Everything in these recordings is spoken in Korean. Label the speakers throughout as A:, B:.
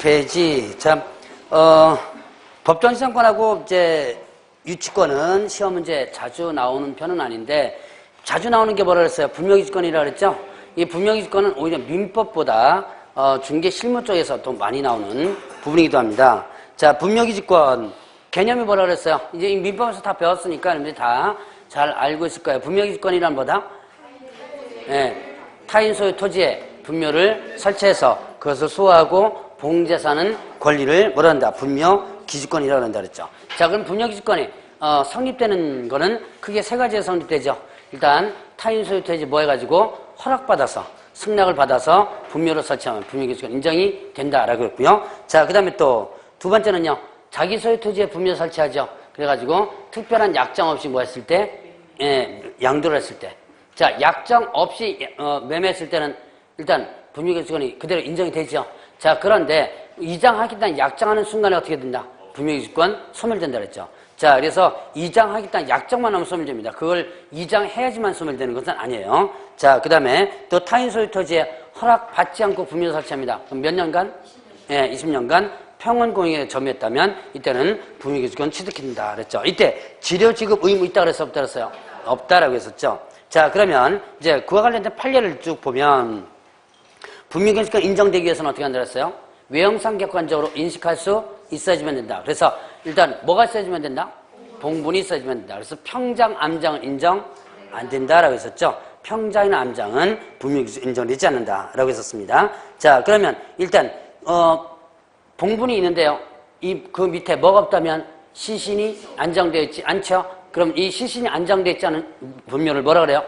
A: 돼지. 참, 법정시장권하고 이제 유치권은 시험 문제 자주 나오는 편은 아닌데, 자주 나오는 게 뭐라 그랬어요? 분명유치권이라 그랬죠? 이 분명유치권은 오히려 민법보다 중개 실무 쪽에서 더 많이 나오는 부분이기도 합니다. 자, 분명유치권 개념이 뭐라 그랬어요? 이제 이 민법에서 다 배웠으니까 여러분들이 다 잘 알고 있을 거예요. 분명유치권이란 뭐다? 네, 타인 소유 토지에 분묘를 설치해서 그것을 수호하고 봉제사는 권리를 뭐라 한다? 분묘기지권이라고 한다 그랬죠. 자, 그럼 분묘기지권이 성립되는 거는 크게 세 가지에 성립되죠. 일단 타인 소유 토지 뭐 해가지고 허락받아서 승낙을 받아서 분묘를 설치하면 분묘기지권 인정이 된다라고 했고요. 자, 그 다음에 또 두 번째는요. 자기 소유 토지에 분묘 설치하죠. 그래가지고 특별한 약정 없이 뭐 했을 때, 양도를 했을 때. 자, 약정 없이 매매했을 때는 일단 분묘기지권이 그대로 인정이 되죠. 자, 그런데 이장하겠다는 약정하는 순간에 어떻게 된다? 분묘기지권 소멸된다 그랬죠. 자, 그래서 이장하겠다는 약정만 하면 소멸됩니다. 그걸 이장해야지만 소멸되는 것은 아니에요. 자, 그 다음에 또 타인 소유 토지에 허락받지 않고 분묘 설치합니다. 그럼 몇 년간? 20년간 평원공익에 점유했다면 이때는 분묘기지권 취득된다 그랬죠. 이때 지료지급 의무 있다 그랬어? 없다 그랬어요? 없다라고 했었죠. 자, 그러면 이제 그와 관련된 판례를 쭉 보면 분묘기지권 인정되기 위해서는 어떻게 한다 그랬어요? 외형상 객관적으로 인식할 수 있어야지만 된다. 그래서 일단 뭐가 있어야지만 된다? 봉분이 있어야지만 된다. 그래서 평장, 암장은 인정 안 된다라고 했었죠. 평장이나 암장은 분묘기지권 인정되지 않는다라고 했었습니다. 자, 그러면 일단 봉분이 있는데요. 그 밑에 뭐가 없다면 시신이 안정되어 있지 않죠? 그럼 이 시신이 안정되어 있지 않은 분묘를 뭐라 그래요?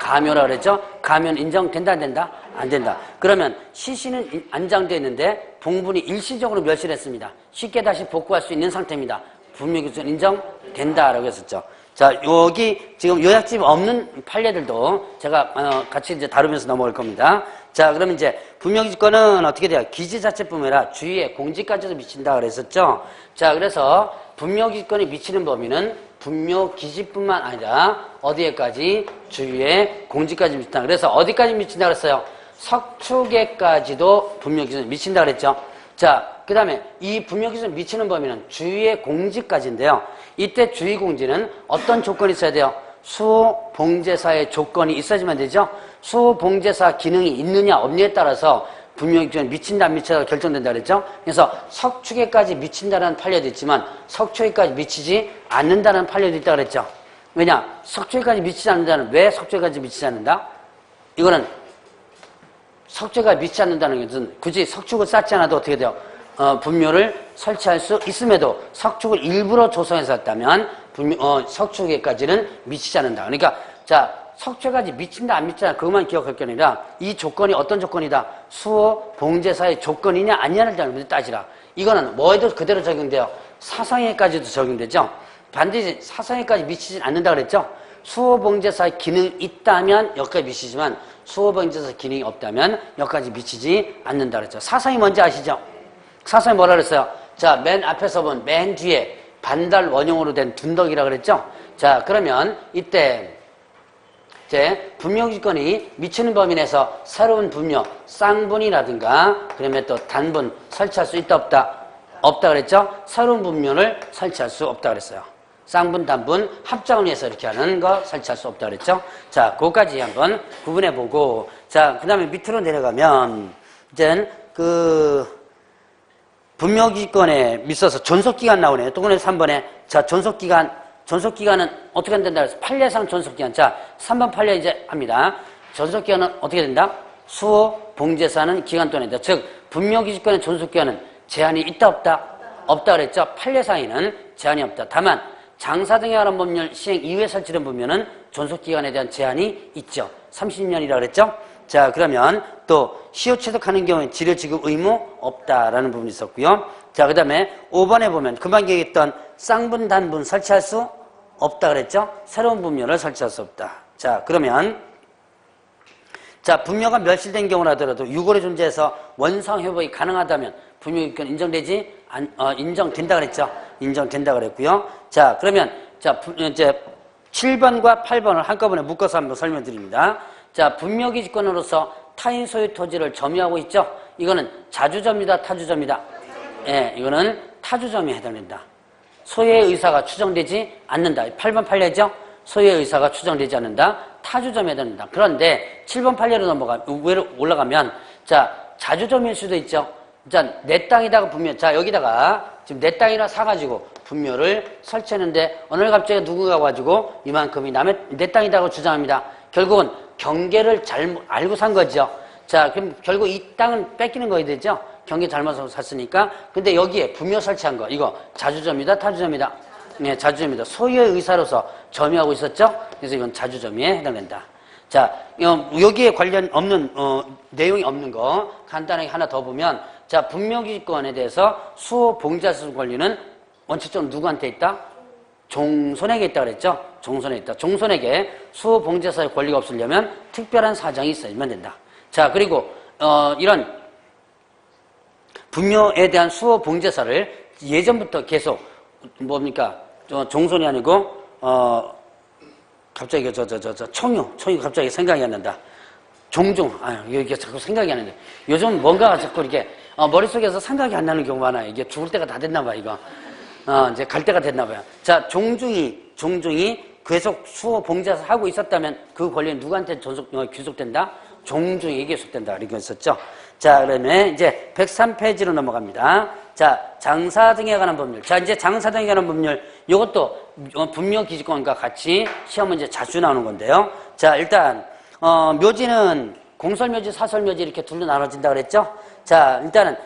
A: 가묘라 그랬죠? 가묘는 인정된다 안 된다? 안 된다. 그러면 시신은 안정되어 있는데 봉분이 일시적으로 멸실했습니다. 쉽게 다시 복구할 수 있는 상태입니다. 분묘기지권 인정된다라고 했었죠. 자, 여기 지금 요약집 없는 판례들도 제가 같이 이제 다루면서 넘어갈 겁니다. 자, 그러면 이제 분묘기지권은 어떻게 돼요? 기지 자체뿐만 아니라 주위에 공지까지도 미친다 그랬었죠. 자, 그래서 분묘기지권이 미치는 범위는 분묘기지뿐만 아니라 어디에까지? 주위에 공지까지 미친다. 그래서 어디까지 미친다 그랬어요? 석축에까지도 분묘기지권이 미친다 그랬죠. 자, 그 다음에 이 분묘기지권 미치는 범위는 주위의 공지까지인데요. 이때 주위 공지는 어떤 조건이 있어야 돼요? 수호 봉제사의 조건이 있어야지만 되죠. 수호 봉제사 기능이 있느냐 없느냐에 따라서 분묘기지권이 미친다 안 미친다 결정된다 그랬죠. 그래서 석축에까지 미친다는 판례도 있지만 석축에까지 미치지 않는다는 판례도 있다 그랬죠. 왜냐? 석축에까지 미치지 않는다는 왜 석축에까지 미치지 않는다? 이거는 석축에까지 미치지 않는다는 것은 굳이 석축을 쌓지 않아도 어떻게 돼요? 분묘를 설치할 수 있음에도 석축을 일부러 조성해서 했다면 석축에까지는 미치지 않는다. 그러니까 자, 석축에까지 미친다 안 미친다 그것만 기억할 게 아니라 이 조건이 어떤 조건이다? 수호 봉제사의 조건이냐 아니냐를 따지라. 이거는 뭐에도 그대로 적용돼요. 사상에까지도 적용되죠. 반드시 사상에까지 미치지 않는다 그랬죠. 수호 봉제사의 기능이 있다면 여기까지 미치지만 수호 봉제사 기능이 없다면 여기까지 미치지 않는다 그랬죠. 사상이 뭔지 아시죠? 사상이 뭐라 그랬어요? 자, 맨 앞에서 본 맨 뒤에 반달 원형으로 된 둔덕이라 그랬죠? 자, 그러면 이때 이제 분묘기지권이 미치는 범위 내에서 새로운 분묘, 쌍분이라든가 그러면 또 단분 설치할 수 있다 없다? 없다 그랬죠? 새로운 분묘를 설치할 수 없다 그랬어요. 쌍분, 단분 합장을 위해서 이렇게 하는 거 설치할 수 없다 그랬죠? 자, 그거까지 한번 구분해 보고 자, 그 다음에 밑으로 내려가면 이제는 분묘기지권에 밑서서 존속기간 나오네요. 또 그래서 3번에 자, 존속기간은 어떻게 된다 그래서 판례상 존속기간. 자, 3번 판례 이제 합니다. 존속기간은 어떻게 된다? 수호 봉제사는 기간 동안 된다. 즉 분묘기지권의 존속기간은 제한이 있다 없다? 없다 그랬죠. 판례상에는 제한이 없다. 다만 장사 등에 관한 법률 시행 이후에 설치된 분묘는 존속기간에 대한 제한이 있죠. 30년이라 그랬죠. 자, 그러면 또 시효 취득하는 경우에 지료지급 의무 없다라는 부분이 있었고요. 자, 그 다음에 5번에 보면 금방 얘기했던 쌍분, 단분 설치할 수 없다 그랬죠. 새로운 분묘를 설치할 수 없다. 자, 그러면 자, 분묘가 멸실된 경우라더라도 유골이 존재해서 원상회복이 가능하다면 분묘기권 인정된다 그랬죠. 인정된다 그랬고요. 자, 그러면 자, 이제 7번과 8번을 한꺼번에 묶어서 한번 설명드립니다. 자, 분묘기지권으로서 타인 소유 토지를 점유하고 있죠. 이거는 자주점이다, 타주점이다. 예, 이거는 타주점에 해당된다. 소유의 의사가 추정되지 않는다. 8번 판례죠? 소유의 의사가 추정되지 않는다. 타주점에 해당된다. 그런데 7번 판례로 위로 올라가면, 자, 자주점일 수도 있죠. 자, 내 땅에다가 분묘, 자, 여기다가 지금 내 땅이라 사가지고 분묘를 설치했는데, 어느 날 갑자기 누군가 가지고 이만큼이 내 땅이라고 주장합니다. 결국은 경계를 잘못 알고 산 거죠. 자, 그럼 결국 이 땅은 뺏기는 거야 되죠? 경계 잘못 샀으니까. 근데 여기에 분묘 설치한 거, 이거 자주점이다, 타주점이다. 네, 자주점이다. 소유의 의사로서 점유하고 있었죠? 그래서 이건 자주점에 해당된다. 자, 여기에 관련 없는, 내용이 없는 거 간단하게 하나 더 보면, 자, 분묘기지권에 대해서 수호 봉제사슬 권리는 원칙적으로 누구한테 있다? 종손에게 있다 그랬죠? 종손에 있다. 종손에게 수호 봉제사의 권리가 없으려면 특별한 사정이 있어야만 된다. 자, 그리고 이런 분묘에 대한 수호 봉제사를 예전부터 계속 뭡니까? 종손이 아니고 갑자기 총유 갑자기 생각이 안 난다. 종중, 이게 자꾸 생각이 안 나네. 요즘 뭔가 자꾸 이렇게 머릿속에서 생각이 안 나는 경우가 많아요. 이게 죽을 때가 다 됐나 봐, 이거. 이제 갈 때가 됐나 봐요. 자, 종중이 계속 수호 봉제사 하고 있었다면 그 권리는 누구한테 귀속된다? 종중에게 귀속된다. 이렇게 했었죠. 자, 그러면 이제 103페이지로 넘어갑니다. 자, 장사 등에 관한 법률. 자, 이제 장사 등에 관한 법률. 이것도 분묘기지권과 같이 시험 문제 자주 나오는 건데요. 자, 일단, 묘지는 공설묘지, 사설묘지 이렇게 둘로 나눠진다 그랬죠? 자, 일단은,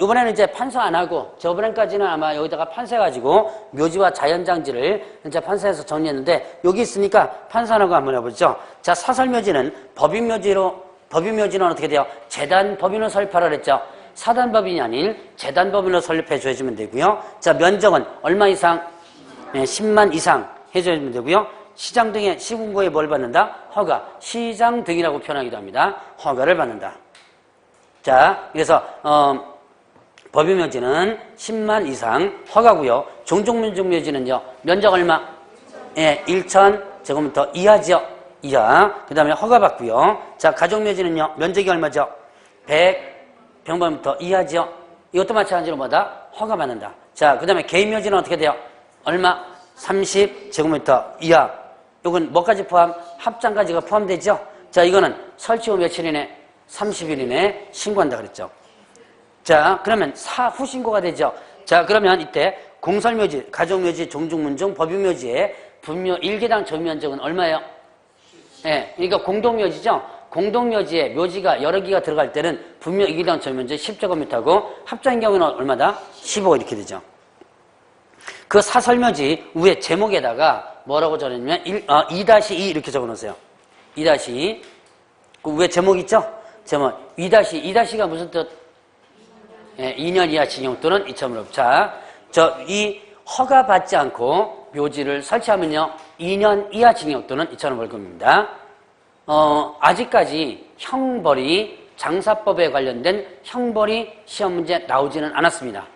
A: 이번에는 이제 판서 안 하고, 저번에까지는 아마 여기다가 판서해가지고, 묘지와 자연장지를 이제 판서해서 정리했는데, 여기 있으니까 판서 안 하고 한번 해보죠. 자, 사설묘지는 법인묘지는 어떻게 돼요? 재단법인으로 설립하라 그랬죠? 사단법인이 아닌 재단법인으로 설립해 줘야지면 되고요. 자, 면적은 얼마 이상? 네, 10만 이상 해줘야지면 되고요. 시장 등의 시군구에 뭘 받는다? 허가. 시장 등이라고 표현하기도 합니다. 허가를 받는다. 자, 그래서 법인묘지는 10만 이상 허가고요. 종종문중묘지는요. 면적 얼마? 예, 1,000제곱미터 이하죠. 이하. 그 다음에 허가 받고요. 자, 가족묘지는요. 면적이 얼마죠? 100평방미터 이하죠. 이것도 마찬가지로 뭐다? 허가 받는다. 자, 그 다음에 개인묘지는 어떻게 돼요? 얼마? 30제곱미터 이하. 이건 뭐까지 포함? 합장까지가 포함되죠? 자, 이거는 설치 후 며칠 이내? 30일 이내에 신고한다 그랬죠. 자, 그러면 사후 신고가 되죠. 자, 그러면 이때 공설묘지, 가족묘지, 종중문중, 법인묘지의 분묘 1개당 점유면적은 얼마예요? 예, 그러니까 공동묘지죠? 공동묘지에 묘지가 여러 개가 들어갈 때는 분묘 1개당 점유면적 10제곱미터고 합장인 경우는 얼마다? 15 이렇게 되죠. 그 사설묘지 위에 제목에다가 뭐라고 적어놓으면 2-2 이렇게 적어놓으세요. 2-2. 그 위에 제목 있죠? 제목 2-2가 무슨 뜻? 예, 2년 이하 징역 또는 2,000원. 자, 이 허가 받지 않고 묘지를 설치하면요 2년 이하 징역 또는 2,000원 벌금입니다. 아직까지 형벌이 장사법에 관련된 형벌이 시험 문제 나오지는 않았습니다.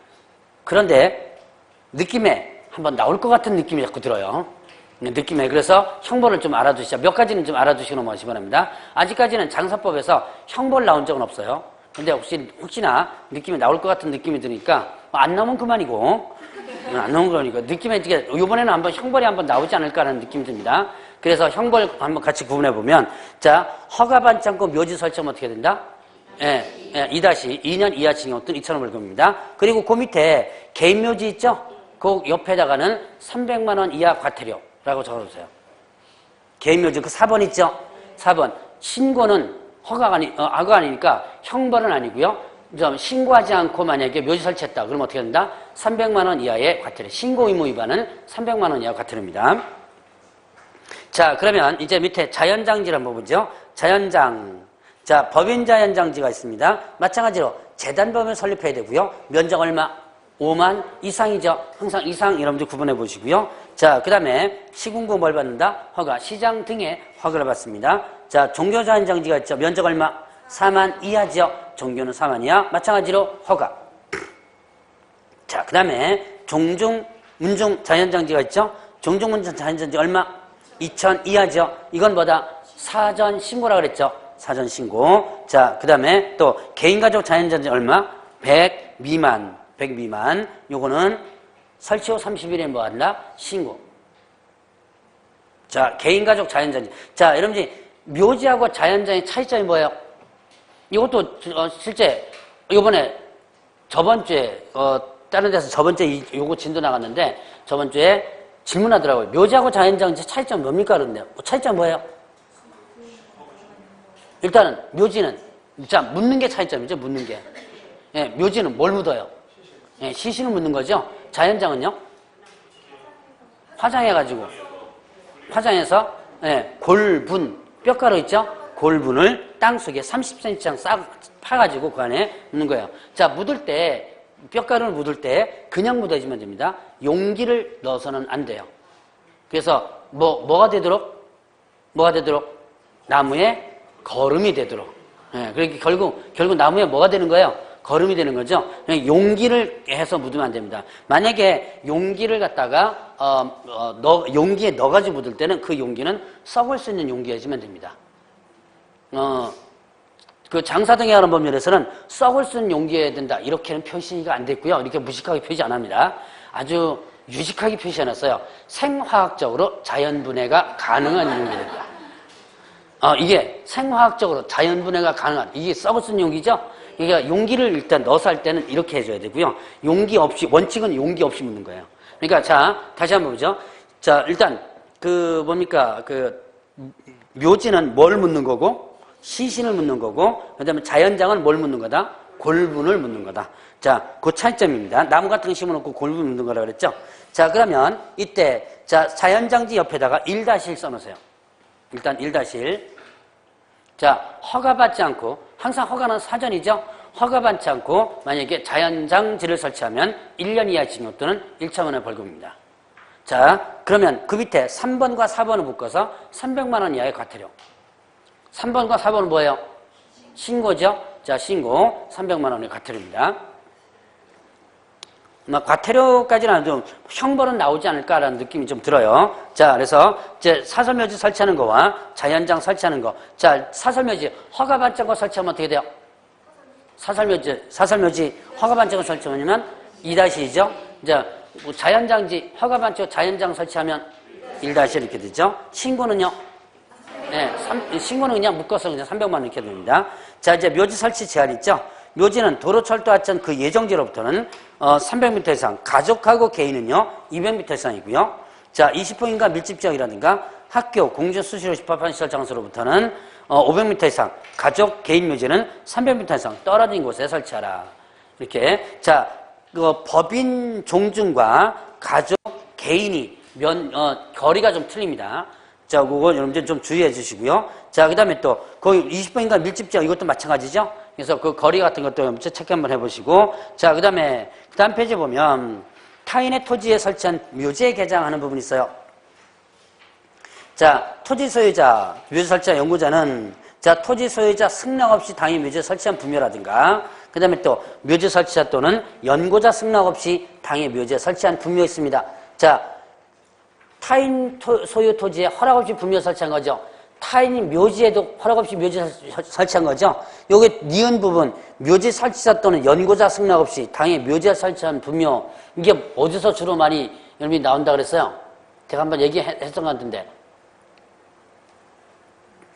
A: 그런데 느낌에 한번 나올 것 같은 느낌이 자꾸 들어요. 느낌에. 그래서 형벌을 좀 알아두시죠. 몇 가지는 좀 알아두시고 넘어가시기 바랍니다. 아직까지는 장사법에서 형벌 나온 적은 없어요. 근데 혹시나 느낌이 나올 것 같은 느낌이 드니까 안 나오면 그만이고 안 나오면 그러니까 느낌에 이번에는 한번 형벌이 한번 나오지 않을까라는 느낌이 듭니다. 그래서 형벌 한번 같이 구분해 보면 자, 허가 받지 않고 묘지 설치하면 어떻게 된다? 예, 2-2년 이하 징역 또는 2,000원 벌금입니다. 그리고 그 밑에 개인 묘지 있죠? 그 옆에다가는 300만 원 이하 과태료라고 적어주세요. 개인 묘지 그 4번 있죠? 4번 신고는 허가가 아니니까 형벌은 아니고요. 신고하지 않고 만약에 묘지 설치했다. 그러면 어떻게 된다? 300만 원 이하의 과태료. 신고 의무 위반은 300만 원 이하 과태료입니다. 자, 그러면 이제 밑에 자연장지를 한번 보죠. 자연장. 자, 법인 자연장지가 있습니다. 마찬가지로 재단법인을 설립해야 되고요. 면적 얼마? 5만 이상이죠. 항상 이상 여러분들 구분해 보시고요. 자, 그 다음에 시군구 뭘 받는다? 허가. 시장 등의 허가를 받습니다. 자, 종교자연장지가 있죠. 면적 얼마? 4만 이하죠. 종교는 4만 이하. 마찬가지로 허가. 자, 그 다음에 종중문중 자연장지가 있죠. 종중문중 자연장지 얼마? 2,000 이하죠. 이건 뭐다? 사전 신고라 그랬죠. 사전 신고. 자, 그 다음에 또 개인가족 자연장지 얼마? 100 미만. 100 미만. 요거는 설치 후 30일에 뭐 한다? 신고. 자, 개인가족 자연장지. 자, 여러분들 묘지하고 자연장의 차이점이 뭐예요? 이것도 실제 요번에 저번 주에 다른 데서 저번 주에 요거 진도 나갔는데 저번 주에 질문하더라고요. 묘지하고 자연장지 차이점 뭡니까? 그런데 차이점 뭐예요? 일단은 묘지는 자 묻는 게 차이점이죠. 묻는 게. 예, 묘지는 뭘 묻어요? 예, 시신을 묻는 거죠. 자연장은요? 화장해서 예, 골분 뼈가루 있죠? 골분을 땅 속에 30cm 이상 파가지고 그 안에 묻는 거예요. 자, 묻을 때 뼈가루를 묻을 때 그냥 묻어주면 됩니다. 용기를 넣어서는 안 돼요. 그래서 뭐가 되도록 나무에 거름이 되도록. 예, 그러니까 결국 나무에 뭐가 되는 거예요? 거름이 되는 거죠. 용기를 해서 묻으면 안 됩니다. 만약에 용기를 갖다가 용기에 넣어가지고 묻을 때는 그 용기는 썩을 수 있는 용기여지면 됩니다. 그 장사등에 관한 법률에서는 썩을 수 있는 용기여야 된다. 이렇게는 표시가 안 됐고요. 이렇게 무식하게 표시 안 합니다. 아주 유식하게 표시해놨어요. 생화학적으로 자연분해가 가능한 용기입니다. 이게 생화학적으로 자연분해가 가능한, 이게 썩을 수 있는 용기죠? 그러니까 용기를 일단 넣어서 할 때는 이렇게 해줘야 되고요. 용기 없이, 원칙은 용기 없이 묻는 거예요. 그러니까 자, 다시 한번 보죠. 자, 일단, 묘지는 뭘 묻는 거고, 시신을 묻는 거고, 그 다음에 자연장은 뭘 묻는 거다? 골분을 묻는 거다. 자, 그 차이점입니다. 나무 같은 거 심어놓고 골분 묻는 거라 그랬죠? 자, 그러면 이때, 자, 자연장지 옆에다가 1-1 써놓으세요. 일단 1-1. 자, 허가받지 않고, 항상 허가는 사전이죠? 허가받지 않고, 만약에 자연장지를 설치하면 1년 이하의 징역 또는 1천만원의 벌금입니다. 자, 그러면 그 밑에 3번과 4번을 묶어서 300만원 이하의 과태료. 3번과 4번은 뭐예요? 신고죠? 자, 신고 300만원의 과태료입니다. 과태료까지는 안 돼도 형벌은 나오지 않을까라는 느낌이 좀 들어요. 자, 그래서 이제 사설묘지 설치하는 거와 자연장 설치하는 거. 자, 사설묘지 허가받지 않고 설치하면 어떻게 돼요? 사설묘지 허가받지 않고 설치하면 2-2죠? 이제 자연장지 허가받지 않고 자연장 설치하면 1- 이렇게 되죠? 신고는요? 네, 신고는 그냥 묶어서 그냥 300만원 이렇게 됩니다. 자, 이제 묘지 설치 제한 있죠? 묘지는 도로철도 하천 그 예정지로부터는 300m 이상, 가족하고 개인은요 200m 이상이고요. 자, 20호인가 밀집지역이라든가 학교, 공주, 수시로 집합한 시설 장소로부터는 500m 이상, 가족, 개인 묘지는 300m 이상 떨어진 곳에 설치하라. 이렇게. 자, 법인 종중과 가족, 개인이 거리가 좀 틀립니다. 자, 그거 여러분들 좀 주의해 주시고요. 자, 그 다음에 또, 거기 20번인가 밀집지역 이것도 마찬가지죠? 그래서 그 거리 같은 것도 체크 한번 해보시고. 자, 그 다음 페이지 보면, 타인의 토지에 설치한 묘지에 개장하는 부분이 있어요. 자, 토지 소유자, 묘지 설치한 연구자는, 자, 토지 소유자 승낙 없이 당의 묘지에 설치한 분묘라든가, 그 다음에 또, 묘지 설치자 또는 연고자 승낙 없이 당의 묘지에 설치한 분묘 있습니다. 자, 타인 소유 토지에 허락 없이 분묘 설치한 거죠. 타인이 묘지에도 허락 없이 묘지 설치한 거죠. 여기 니은 부분, 묘지 설치자 또는 연고자 승낙 없이 당의 묘지에 설치한 분묘, 이게 어디서 주로 많이 여러분이 나온다 그랬어요? 제가 한번 얘기했던 것 같은데.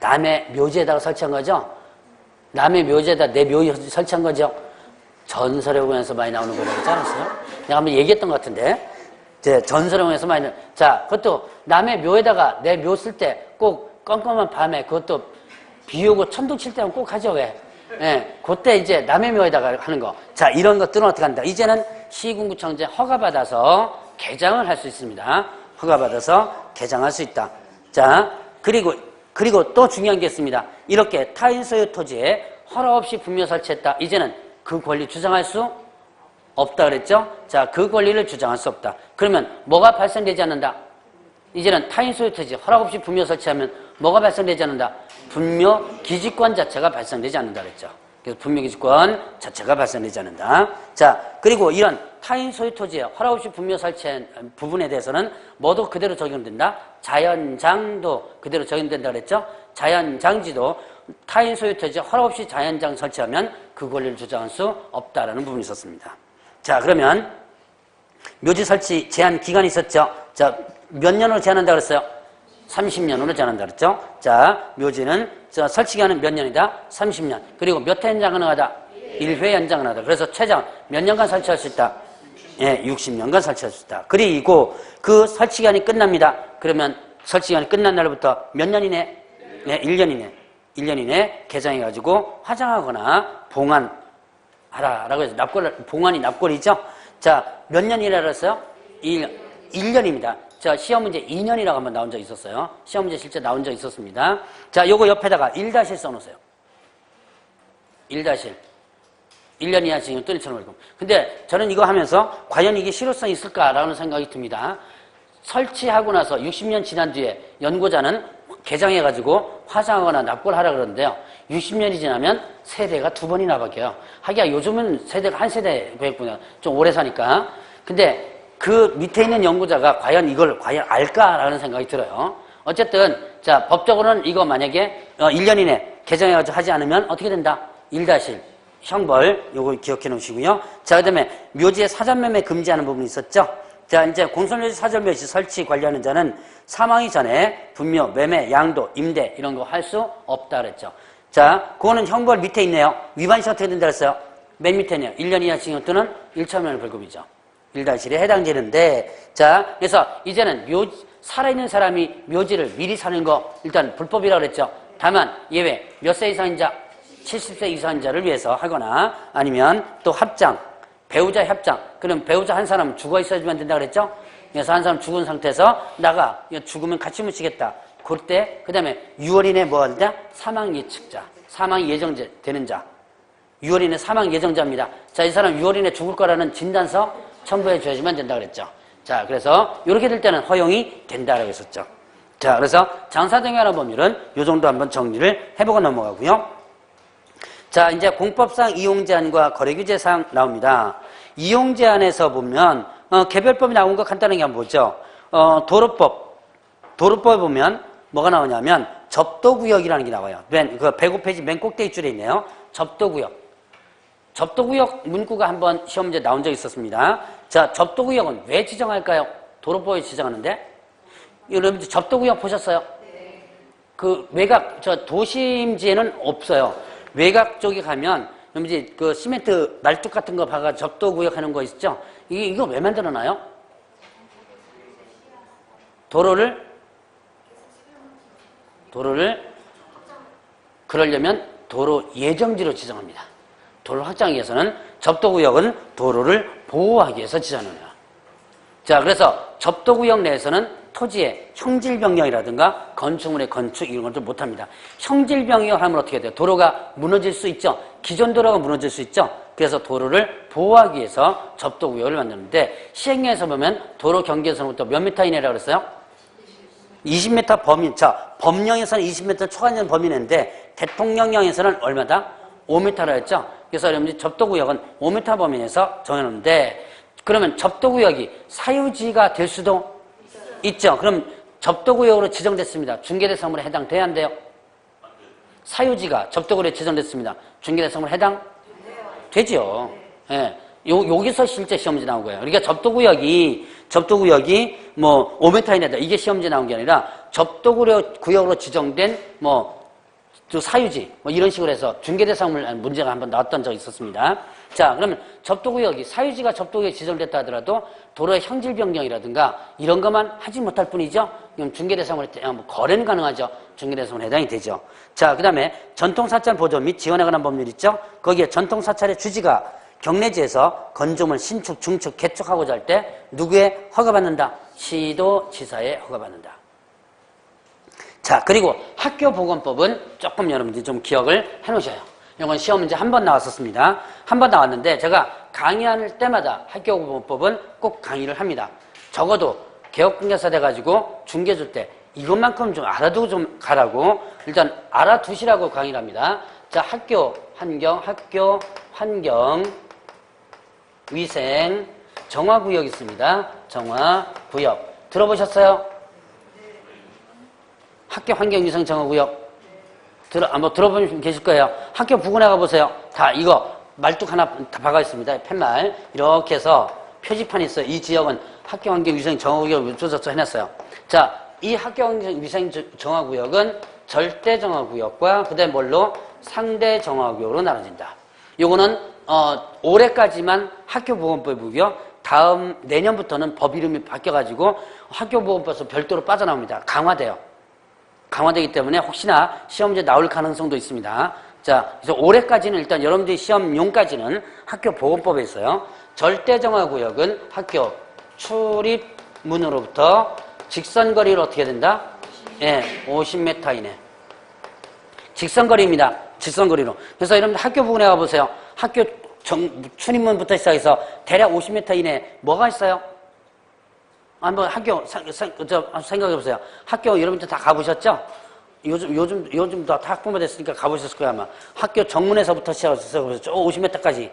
A: 남의 묘지에다가 설치한 거죠? 남의 묘지에다 내 묘지 설치한 거죠? 전설의 공원에서 많이 나오는 거라고 그러지 않았어요? 내가 한번 얘기했던 것 같은데. 이제 전설의 공원에서 많이 자, 그것도 남의 묘에다가 내 묘 쓸 때 꼭 껌껌한 밤에 그것도 비 오고 천둥 칠 때는 꼭 하죠, 왜? 예, 그때 이제 남의 묘에다가 하는 거. 자, 이런 것들은 어떻게 한다? 이제는 시군구청장에 허가받아서 개장을 할 수 있습니다. 허가받아서 개장할 수 있다. 자, 그리고 또 중요한 게 있습니다. 이렇게 타인 소유 토지에 허락 없이 분묘 설치했다. 이제는 그 권리 주장할 수 없다 그랬죠? 자, 그 권리를 주장할 수 없다. 그러면 뭐가 발생되지 않는다? 이제는 타인 소유 토지 허락 없이 분묘 설치하면 뭐가 발생되지 않는다? 분묘 기지권 자체가 발생되지 않는다 그랬죠. 그래서 분묘 기지권 자체가 발생되지 않는다. 자, 그리고 이런 타인 소유 토지에 허락 없이 분묘 설치한 부분에 대해서는 뭐도 그대로 적용된다? 자연장도 그대로 적용된다 그랬죠? 자연장지도 타인 소유 토지에 허락 없이 자연장 설치하면 그 권리를 주장할 수 없다라는 부분이 있었습니다. 자, 그러면 묘지 설치 제한 기간이 있었죠. 자, 몇 년으로 제한한다 그랬어요? 30년으로 제한한다 그랬죠. 자, 묘지는 설치 기간은 몇 년이다? 30년. 그리고 몇 회 연장 가능하다? 1회 연장 가능하다. 그래서 최장 몇 년간 설치할 수 있다? 예, 60년간 설치할 수 있다. 그리고 그 설치 기간이 끝납니다. 그러면 설치 기간이 끝난 날부터 몇 년 이내? 네, 1년 이내. 1년 이내 개장해가지고 화장하거나 봉안하라라고 해서 봉안이 납골이죠. 자, 몇 년이라 그랬어요? 1년입니다. 자, 시험 문제 2년이라고 한번 나온 적 있었어요. 시험 문제 실제 나온 적 있었습니다. 자, 요거 옆에다가 1-1 써놓으세요. 1-1. 1년 이하 징역 또는 1,000원 벌금. 근데 저는 이거 하면서 과연 이게 실효성이 있을까라는 생각이 듭니다. 설치하고 나서 60년 지난 뒤에 연고자는 개장해가지고 화장하거나 납골하라 그러는데요. 60년이 지나면 세대가 2번이나 바뀌어요. 하기야 요즘은 세대가 한 세대 구획보다 좀 오래 사니까. 근데 그 밑에 있는 연구자가 과연 이걸 과연 알까라는 생각이 들어요. 어쨌든 자, 법적으로는 이거 만약에 1년 이내 개정해가지고 하지 않으면 어떻게 된다? 1-1 형벌 요거 기억해 놓으시고요. 자, 그다음에 묘지의 사전매매 금지하는 부분이 있었죠. 자, 이제 공설묘지 사전묘지 설치 관리하는 자는 사망이 전에 분묘, 매매, 양도, 임대 이런 거 할 수 없다 그랬죠. 자, 그거는 형벌 밑에 있네요. 위반시 어떻게 된다 그랬어요? 맨 밑에네요. 1년 이하 징역 또는 1,000만 원 벌금이죠. 1-1에 해당되는데, 자, 그래서 이제는 살아있는 사람이 묘지를 미리 사는 거 일단 불법이라고 그랬죠. 다만 예외 몇 세 이상인 자, 70세 이상인 자를 위해서 하거나 아니면 또 합장, 배우자 협장. 그럼 배우자 한 사람 죽어 있어야지만 된다 그랬죠. 그래서 한 사람 죽은 상태에서 나가 죽으면 같이 묻히겠다. 그때 그다음에 6월 이내 뭐 한다? 사망 예측자, 사망 예정자 되는 자. 6월 이내 사망 예정자입니다. 자, 이 사람 6월 이내 죽을 거라는 진단서 첨부해 줘야지만 된다 그랬죠. 자, 그래서 이렇게 될 때는 허용이 된다라고 했었죠. 자, 그래서 장사 등에 관한 법률은 이 정도 한번 정리를 해보고 넘어가고요. 자, 이제 공법상 이용제한과 거래규제사항 나옵니다. 이용제한에서 보면 개별법이 나온 거 간단하게 한번 보죠. 도로법에 보면 뭐가 나오냐면 접도구역이라는 게 나와요. 그 105페이지 맨 꼭대기 줄에 있네요. 접도구역. 접도구역 문구가 한번 시험 문제 나온 적이 있었습니다. 자, 접도구역은 왜 지정할까요? 도로법에 지정하는데. 여러분들 접도구역 보셨어요? 네. 그 외곽, 도심지에는 없어요. 외곽 쪽에 가면, 여러분들 그 시멘트 말뚝 같은 거 봐가 접도구역 하는 거 있죠? 이거 왜 만들어놔요? 도로를 그러려면 도로 예정지로 지정합니다. 도로 확장하기 위해서는 접도구역은 도로를 보호하기 위해서 지정합니다. 자, 그래서 접도구역 내에서는 토지의 형질변경이라든가 건축물의 건축 이런 것들 못합니다. 형질변경을 하면 어떻게 돼요? 도로가 무너질 수 있죠. 기존 도로가 무너질 수 있죠. 그래서 도로를 보호하기 위해서 접도구역을 만드는데 시행령에서 보면 도로 경계선부터 몇 미터 이내라고 그랬어요? 20m 범위. 자, 법령에서는 20m 초과된 범위인데 대통령령에서는 얼마다? 5m라 했죠. 그래서 여러분들 접도구역은 5m 범위 내에서 정해놓는데 그러면 접도구역이 사유지가 될 수도 있죠. 그럼 접도구역으로 지정됐습니다. 중개대상물에 해당돼야 안 돼요? 사유지가 접도구역에 지정됐습니다. 중개대상물에 해당? 되죠. 예. 여기서 실제 시험지 나온 거예요. 그러니까 접도구역이 뭐 5m 이내다. 이게 시험지 나온 게 아니라 접도구역으로 지정된 사유지 뭐 이런 식으로 해서 중개대상물 문제가 한번 나왔던 적이 있었습니다. 자, 그러면 접도구역이 사유지가 접도구역에 지정됐다 하더라도 도로의 형질 변경이라든가 이런 것만 하지 못할 뿐이죠. 그럼 중개대상물에 거래는 가능하죠. 중개대상물에 해당이 되죠. 자, 그다음에 전통사찰 보존 및 지원에 관한 법률 있죠. 거기에 전통사찰의 주지가 경내지에서 건조물 신축, 중축, 개축하고자 할 때 누구의 허가받는다? 시도지사의 허가받는다. 자, 그리고 학교보건법은 조금 여러분들이 좀 기억을 해놓으셔요. 이건 시험 문제 한 번 나왔었습니다. 한 번 나왔는데 제가 강의할 때마다 학교보건법은 꼭 강의를 합니다. 적어도 개업공개사 돼가지고 중개 줄 때 이것만큼 좀 알아두고 좀 가라고 일단 알아두시라고 강의를 합니다. 자, 학교 환경, 위생, 정화구역 있습니다. 정화구역. 들어보셨어요? 학교 환경, 위생, 정화구역. 뭐 들어보면 계실 거예요. 학교 부근에 가보세요. 다 이거 말뚝 하나 다 박아 있습니다. 팻말. 이렇게 해서 표지판이 있어요. 이 지역은 학교환경위생 정화구역을 조사서 해놨어요. 자, 이 학교환경위생 정화구역은 절대정화구역과 그다음에 뭘로? 상대정화구역으로 나눠진다. 요거는 올해까지만 학교보건법이고요. 다음 내년부터는 법 이름이 바뀌어가지고 학교보건법에서 별도로 빠져나옵니다. 강화돼요. 강화되기 때문에 혹시나 시험 문제 나올 가능성도 있습니다. 자, 그래서 올해까지는 일단 여러분들이 시험용까지는 학교보건법에 있어요. 절대정화구역은 학교 출입문으로부터 직선거리를 어떻게 된다? 예, 50m 이내. 직선거리입니다. 직선거리로. 그래서 여러분들 학교 부근에 가보세요. 학교 출입문부터 시작해서 대략 50m 이내에 뭐가 있어요? 한번 학교 생각해보세요. 학교 여러분들 다 가보셨죠? 요즘 다 학부모 됐으니까 가보셨을 거예요, 아마. 학교 정문에서부터 시작해서 쭉 50m까지.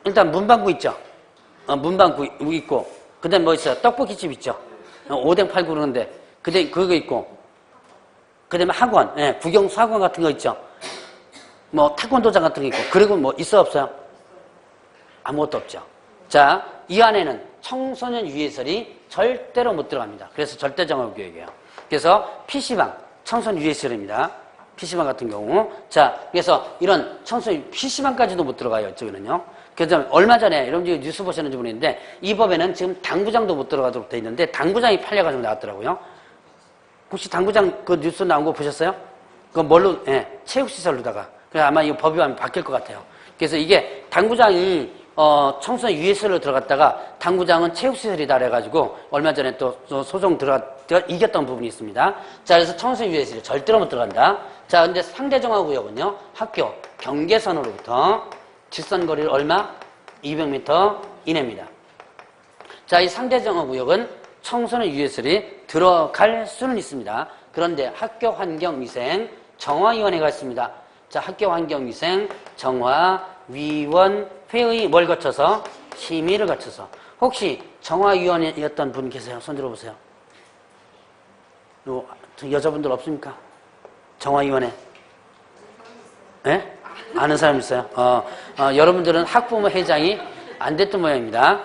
A: 일단 문방구 있죠? 문방구 있고. 그 다음에 뭐 있어요? 떡볶이집 있죠? 오뎅 팔고 그러는데. 그거 있고. 그 다음에 학원, 예, 국영수 학원 같은 거 있죠? 뭐 태권도장 같은 거 있고. 그리고 뭐 있어요, 없어요? 아무것도 없죠. 자, 이 안에는 청소년 유해설이 절대로 못 들어갑니다. 그래서 절대정화구역이에요. 그래서 PC방, 청소년 유해설입니다. PC방 같은 경우. 자, 그래서 이런 청소년 PC방까지도 못 들어가요, 이쪽에는요. 그래서 얼마 전에 여러분들이 뉴스 보셨는지 모르겠는데 이 법에는 지금 당구장도 못 들어가도록 돼 있는데 당구장이 팔려가지고 나왔더라고요. 혹시 당구장 그 뉴스 나온 거 보셨어요? 그건 뭘로? 예, 체육시설로다가. 그래서 아마 이 법이 바뀔 것 같아요. 그래서 이게 당구장이 청소년 유해설로 들어갔다가 당구장은 체육시설이다 그래가지고 얼마 전에 또 소송 이겼던 부분이 있습니다. 자, 그래서 청소년 유해설이 절대로 못 들어간다. 자, 근데 상대정화구역은요, 학교 경계선으로부터 직선거리를 얼마? 200m 이내입니다. 자, 이 상대정화구역은 청소년 유해설이 들어갈 수는 있습니다. 그런데 학교환경위생 정화위원회가 있습니다. 자, 학교환경위생 정화위원회의 뭘 거쳐서? 심의를 거쳐서. 혹시 정화위원회였던 분 계세요? 손 들어보세요. 여자분들 없습니까? 정화위원회. 예? 아는 사람 있어요? 여러분들은 학부모 회장이 안 됐던 모양입니다.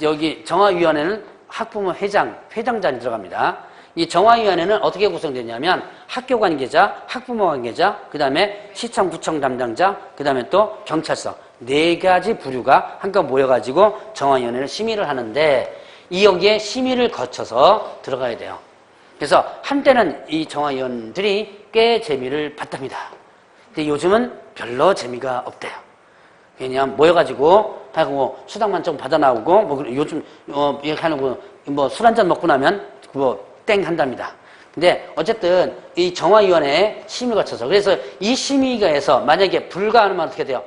A: 여기 정화위원회는 학부모 회장단이 들어갑니다. 이 정화위원회는 어떻게 구성되냐면 학교 관계자, 학부모 관계자, 그 다음에 시청, 구청 담당자, 그 다음에 또 경찰서 4가지 부류가 한껏 모여가지고 정화위원회를 심의를 하는데 이 여기에 심의를 거쳐서 들어가야 돼요. 그래서 한때는 이 정화위원들이 꽤 재미를 봤답니다. 근데 요즘은 별로 재미가 없대요. 그냥 모여가지고 하고 수당만 좀 받아 나오고 뭐 요즘 이렇게 하는 뭐 술 한잔 먹고 나면 그거 땡 한답니다. 근데 어쨌든 이 정화위원회에 심의를 거쳐서 그래서 이 심의가에서 만약에 불가하면 어떻게 돼요?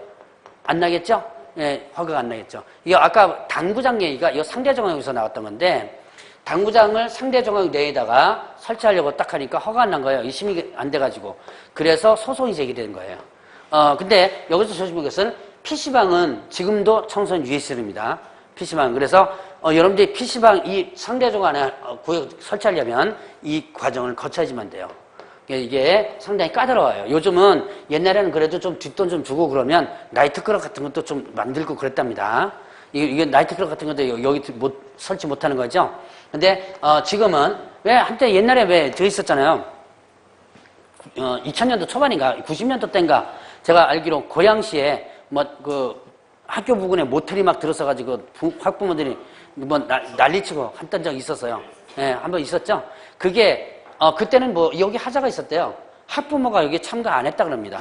A: 안 나겠죠? 예, 허가가 안 나겠죠. 이게 아까 당구장 얘기가 이 상대정화역에서 나왔던 건데 당구장을 상대정화역 내에다가 설치하려고 딱 하니까 허가 안 난 거예요. 이 심의가 안 돼가지고. 그래서 소송이 제기된 거예요. 근데 여기서 조심할 것은 PC방은 지금도 청소년 유해설입니다. PC방. 그래서 여러분들이 PC방 이 상대정화 구역 설치하려면 이 과정을 거쳐야지만 돼요. 이게 상당히 까다로워요. 요즘은 옛날에는 그래도 좀 뒷돈 좀 주고 그러면 나이트클럽 같은 것도 좀 만들고 그랬답니다. 이게 나이트클럽 같은 것도 여기 설치 못하는 거죠. 근데 지금은 왜 한때 옛날에 왜 저 있었잖아요. 2000년도 초반인가 90년도 때인가 제가 알기로 고양시에 뭐 그 학교 부근에 모텔이 막 들어서가지고 학부모들이 뭐 난리치고 했던 적이 있었어요. 예, 한번 있었죠. 그게 그때는 뭐 여기 하자가 있었대요. 학부모가 여기 참가 안 했다 그럽니다.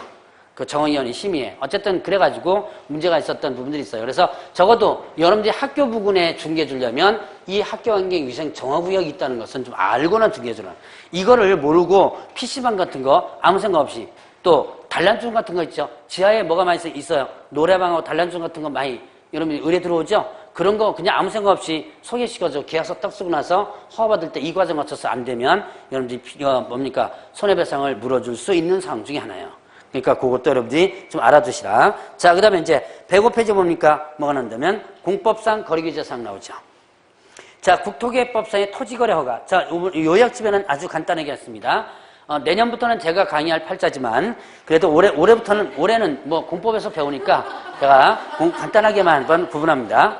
A: 그 정화위원회 심의에. 어쨌든 그래가지고 문제가 있었던 부분들이 있어요. 그래서 적어도 여러분들이 학교 부근에 중개해 주려면 이 학교환경위생 정화구역이 있다는 것은 좀 알고는 중개해 주는. 이거를 모르고 PC방 같은 거 아무 생각 없이 또 단란중 같은 거 있죠. 지하에 뭐가 많이 있어요. 노래방하고 단란중 같은 거 많이 여러분이 의뢰 들어오죠. 그런 거 그냥 아무 생각 없이 소개시켜줘. 계약서 딱 쓰고 나서 허가받을 때 이 과정 거쳐서 안 되면 여러분들이 뭡니까 손해배상을 물어줄 수 있는 상황 중에 하나예요. 그러니까 그것도 여러분들이 좀 알아두시라. 자, 그 다음에 이제 105페이지 뭡니까? 뭐가 나온다면 공법상 거리규제사항 나오죠. 자, 국토개법상의 토지거래 허가. 자, 요약집에는 아주 간단하게 했습니다. 내년부터는 제가 강의할 팔자지만 그래도 올해는 뭐 공법에서 배우니까 제가 간단하게만 한번 구분합니다.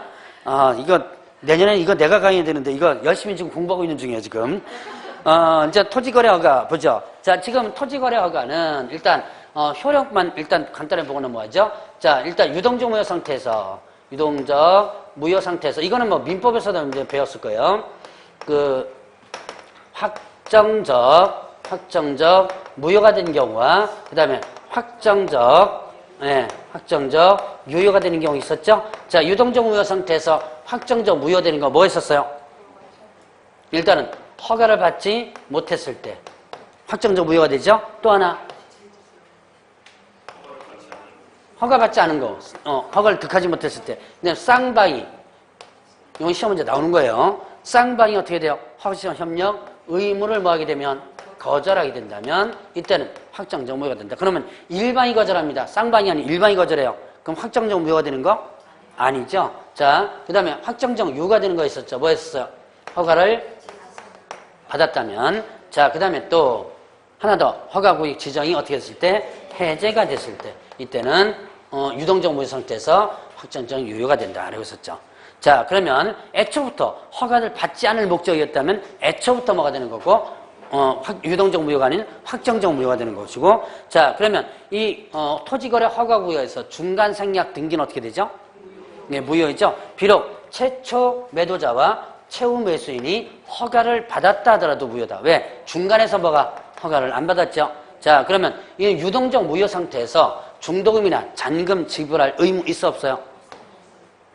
A: 내년에 이거 내가 강의해야 되는데 이거 열심히 지금 공부하고 있는 중이에요, 지금. 이제 토지거래허가 보죠. 자, 지금 토지거래허가는 일단, 효력만 일단 간단히 보고 넘어가죠. 자, 일단 유동적 무효 상태에서, 이거는 뭐 민법에서도 이제 배웠을 거예요. 확정적 무효가 된 경우와, 그 다음에 확정적 유효가 되는 경우 있었죠? 자, 유동적 무효 상태에서 확정적 무효되는 거 뭐 했었어요? 일단은 허가를 받지 못했을 때 확정적 무효가 되죠? 또 하나 허가받지 않은 거, 허가를 득하지 못했을 때. 그다음에 쌍방이, 이건 시험 문제 나오는 거예요. 쌍방이 어떻게 돼요? 확정 협력 의무를 뭐 하게 되면 거절하게 된다면 이때는 확정적 무효가 된다. 그러면 일방이 거절합니다. 쌍방이 아닌 일방이 거절해요. 그럼 확정적 무효가 되는 거? 아니죠. 자, 그 다음에 확정적 유효가 되는 거 있었죠. 뭐 했었어요? 허가를 받았다면. 자, 그 다음에 또 하나 더 허가구역 지정이 어떻게 됐을 때? 해제가 됐을 때. 이때는 유동적 무효 상태에서 확정적 유효가 된다라고 했었죠. 자, 그러면 애초부터 허가를 받지 않을 목적이었다면 애초부터 뭐가 되는 거고, 유동적 무효가 아닌 확정적 무효가 되는 것이고. 자, 그러면 이 토지거래 허가구역에서 중간 생략 등기는 어떻게 되죠? 네, 무효이죠. 비록 최초 매도자와 최후 매수인이 허가를 받았다 하더라도 무효다. 왜? 중간에서 뭐가 허가를 안 받았죠. 자, 그러면 이 유동적 무효 상태에서 중도금이나 잔금 지불할 의무 있어 없어요?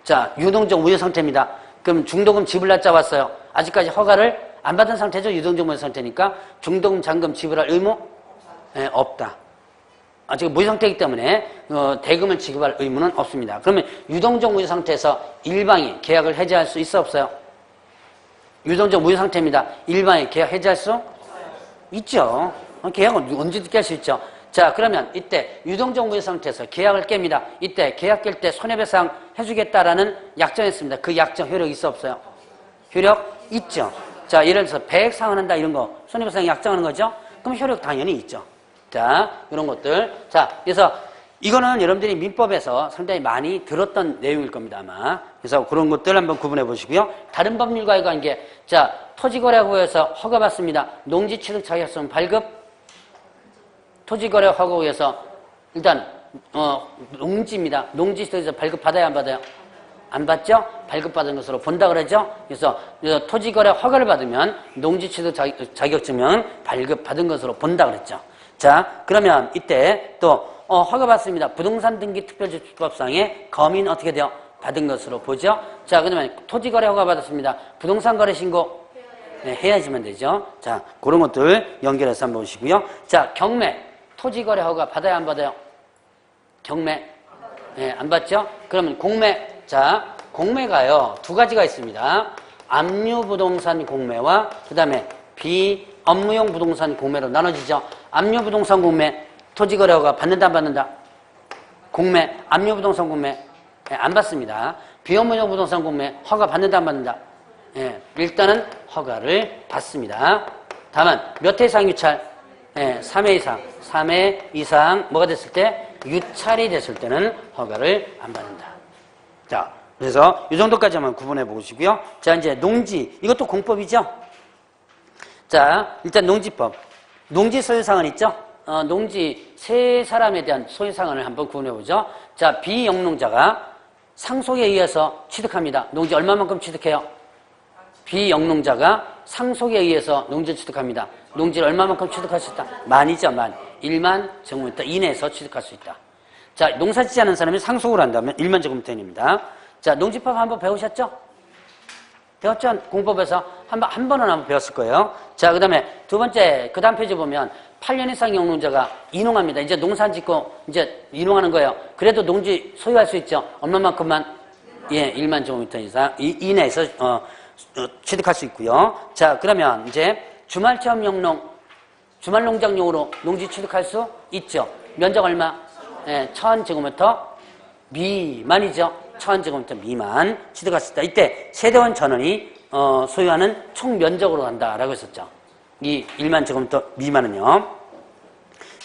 A: 자, 유동적 무효 상태입니다. 그럼 중도금 지불 날짜 왔어요. 아직까지 허가를 안 받은 상태죠. 유동적 무효 상태니까 중도금 잔금 지불할 의무 없다. 지금 무효 상태이기 때문에 대금을 지급할 의무는 없습니다. 그러면 유동적 무효 상태에서 일방이 계약을 해지할 수 있어 없어요? 유동적 무효 상태입니다. 일방이 계약 해지할 수 있죠. 계약은 언제든지 깰 수 있죠. 자, 그러면 이때 유동적 무효 상태에서 계약을 깹니다. 이때 계약 깰 때 손해배상 해주겠다라는 약정했습니다. 그 약정 효력 있어 없어요? 효력 있죠. 자, 예를 들어서 배액 상환한다 이런 거 손해배상 약정하는 거죠. 그럼 효력 당연히 있죠. 자, 이런 것들. 자, 그래서 이거는 여러분들이 민법에서 상당히 많이 들었던 내용일 겁니다, 아마. 그래서 그런 것들 한번 구분해 보시고요. 다른 법률과의 관계. 자, 토지거래구에서 허가받습니다. 농지취득 자격증 발급. 토지거래 허가구에서 일단 농지입니다. 농지취득에서 발급받아야 안 받아요? 안 받죠? 발급받은 것으로 본다 그러죠? 그래서 토지거래 허가를 받으면 농지취득 자격증은 발급받은 것으로 본다 그랬죠. 자, 그러면 이때 또 허가받습니다. 부동산 등기 특별조치법상의 검인 어떻게 돼요? 받은 것으로 보죠. 자, 그러면 토지거래 허가받았습니다. 부동산 거래 신고 해야지만 되죠. 자, 그런 것들 연결해서 한번 보시고요. 자, 경매. 토지거래 허가 받아야 안 받아요? 경매? 안 받죠? 그러면 공매. 자, 공매가요, 두 가지가 있습니다. 압류부동산 공매와 그 다음에 비업무용 부동산 공매로 나눠지죠. 압류부동산 공매, 토지거래 허가 받는다 안 받는다? 공매, 압류부동산 공매 안 받습니다. 비업무용 부동산 공매 허가 받는다 안 받는다? 일단은 허가를 받습니다. 다만 몇 회 이상 유찰? 3회 이상. 3회 이상 뭐가 됐을 때? 유찰이 됐을 때는 허가를 안 받는다. 자, 그래서 이 정도까지만 구분해 보시고요. 자, 이제 농지. 이것도 공법이죠? 자, 일단 농지법. 농지 소유상은 있죠? 농지 세 사람에 대한 소유상한을 한번 구분해 보죠. 자, 비영농자가 상속에 의해서 취득합니다. 농지 얼마만큼 취득해요? 비영농자가 상속에 의해서 농지를 취득합니다. 농지를 얼마만큼 취득할 수 있다? 만이죠, 만. 1만 제곱미터 이내에서 취득할 수 있다. 자, 농사 짓지 않은 사람이 상속을 한다면 1만 제곱미터입니다. 자, 농지법 한번 배우셨죠? 배웠죠? 공법에서 한 번은 한번 배웠을 거예요. 자, 그 다음에 두 번째, 그 다음 페이지 보면 8년 이상 영농자가 이농합니다. 이제 농사 짓고 이제 이농하는 거예요. 그래도 농지 소유할 수 있죠? 얼마만큼만? 1만 제곱미터 이상, 이내에서, 취득할 수 있고요. 자, 그러면 이제 주말체험 영농, 주말농장용으로 농지 취득할 수 있죠. 면적 얼마? 1000제곱미터 미만이죠. 1000제곱미터 미만 취득할 수 있다. 이때 세대원 전원이 소유하는 총 면적으로 간다라고 했었죠. 이 1만 제곱미터 미만은요.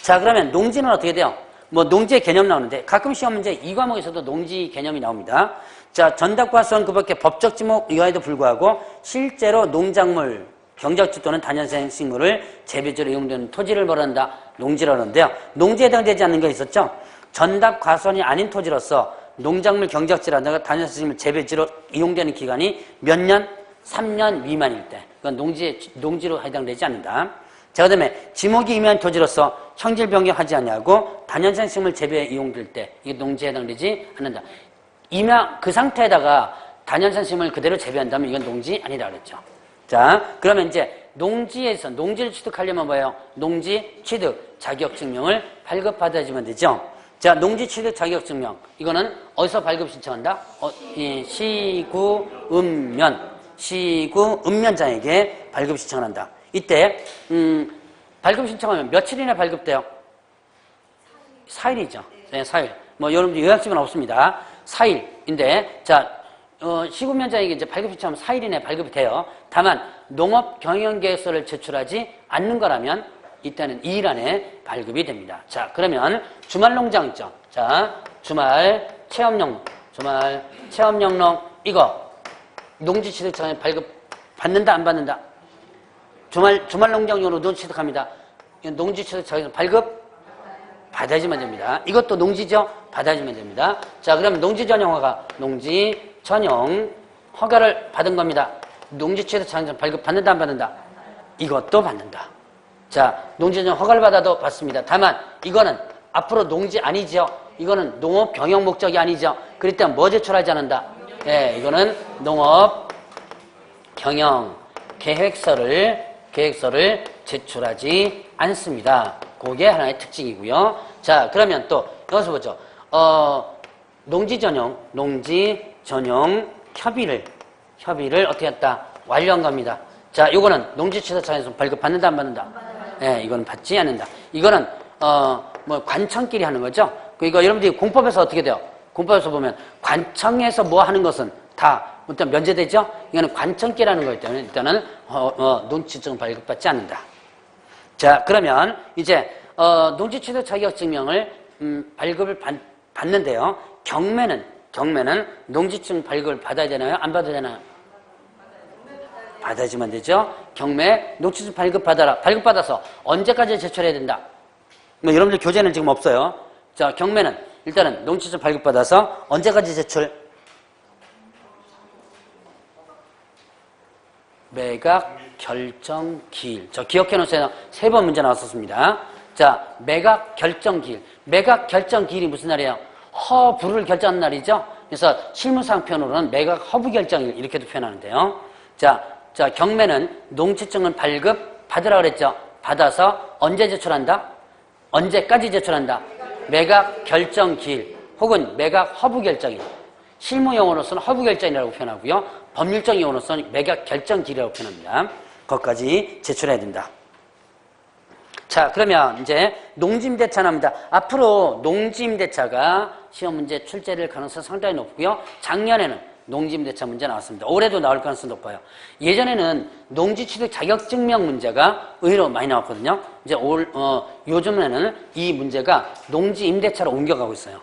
A: 자, 그러면 농지는 어떻게 돼요? 뭐 농지의 개념 나오는데 가끔 시험 문제 이 과목에서도 농지 개념이 나옵니다. 자, 전답과수원 그밖에 법적 지목 이하에도 불구하고 실제로 농작물, 경작지 또는 다년생 식물을 재배지로 이용되는 토지를 말한다. 농지라고 하는데요. 농지에 해당되지 않는 게 있었죠? 전답 과수원이 아닌 토지로서 농작물 경작지라든가 다년생 식물 재배지로 이용되는 기간이 몇 년? 3년 미만일 때. 그건 농지로 해당되지 않는다. 자, 그 다음에 지목이 임의한 토지로서 형질 변경하지 않냐고 다년생 식물 재배에 이용될 때 이게 농지에 해당되지 않는다. 임야 그 상태에다가 다년생 식물 그대로 재배한다면 이건 농지 아니다 그랬죠. 자, 그러면 이제 농지에서 농지를 취득하려면 뭐예요? 농지 취득 자격증명을 발급받아야지만 되죠. 자, 농지 취득 자격증명 이거는 어디서 발급 신청한다? 시구읍면장에게 발급 신청을 한다. 이때 발급 신청하면 며칠 이내 발급돼요? 4일이죠. 네, 4일. 뭐 여러분들 요약집은 없습니다. 4일인데 자, 시군면장에게 이제 발급 신청하면 4일 이내 발급이 돼요. 다만 농업 경영계획서를 제출하지 않는 거라면 이때는 2일 안에 발급이 됩니다. 자, 그러면 주말 농장 있죠. 자, 주말 체험농 이거 농지 취득장에 발급 받는다 안 받는다? 주말 농장용으로 농지 취득합니다. 농지 취득장에서 발급 받아야지만 됩니다. 이것도 농지죠? 받아야지만 됩니다. 자, 그럼 농지 전용 허가를 받은 겁니다. 농지 취득장에서 발급 받는다 안 받는다? 이것도 받는다. 자, 농지 전용 허가를 받아도 받습니다. 다만 이거는 앞으로 농지 아니죠? 이거는 농업 경영 목적이 아니죠? 그럴 때 뭐 제출하지 않는다? 네, 이거는 농업 경영 계획서를 제출하지 않습니다. 그게 하나의 특징이고요. 자, 그러면 또 여기서 보죠. 농지 전용 협의를 어떻게 했다? 완료한 겁니다. 자, 이거는 농지 취득장에서 발급 받는다 안 받는다? 네, 이거는 받지 않는다. 이거는 뭐 관청끼리 하는 거죠. 이거 여러분들이 공법에서 어떻게 돼요? 공법에서 보면 관청에서 뭐 하는 것은 다 일단 면제되죠? 이거는 관청끼라는 거기 때문에 일단은 농지취득 발급받지 않는다. 자, 그러면 이제 농지취득 자격증명을 발급을 받는데요. 경매는 농지취득 발급을 받아야 되나요? 안 받아야 되나요? 받아야지만 되죠. 경매 농지취득 발급받아라. 발급받아서 언제까지 제출해야 된다? 뭐 여러분들 교재는 지금 없어요. 자, 경매는 일단은 농지취득 발급받아서 언제까지 제출? 매각 결정 기일. 저 기억해 놓으세요. 3번 문제 나왔었습니다. 자, 매각 결정 기일. 매각 결정 기일이 무슨 날이에요? 허부를 결정하는 날이죠. 그래서 실무상 표현으로는 매각 허부 결정일 이렇게도 표현하는데요. 자, 경매는 농지증을 발급 받으라 그랬죠. 받아서 언제 제출한다? 언제까지 제출한다? 매각 결정 기일 혹은 매각 허부 결정일. 실무 용어로서는 허부 결정이라고 표현하고요. 법률적 용어로서는 매각 결정 기일이라고 표현합니다. 거기까지 제출해야 된다. 자, 그러면 이제 농지임대차 나옵니다. 앞으로 농지임대차가 시험 문제 출제될 가능성이 상당히 높고요. 작년에는 농지임대차 문제 나왔습니다. 올해도 나올 가능성이 높아요. 예전에는 농지취득 자격증명 문제가 의외로 많이 나왔거든요. 이제 요즘에는 이 문제가 농지임대차로 옮겨가고 있어요.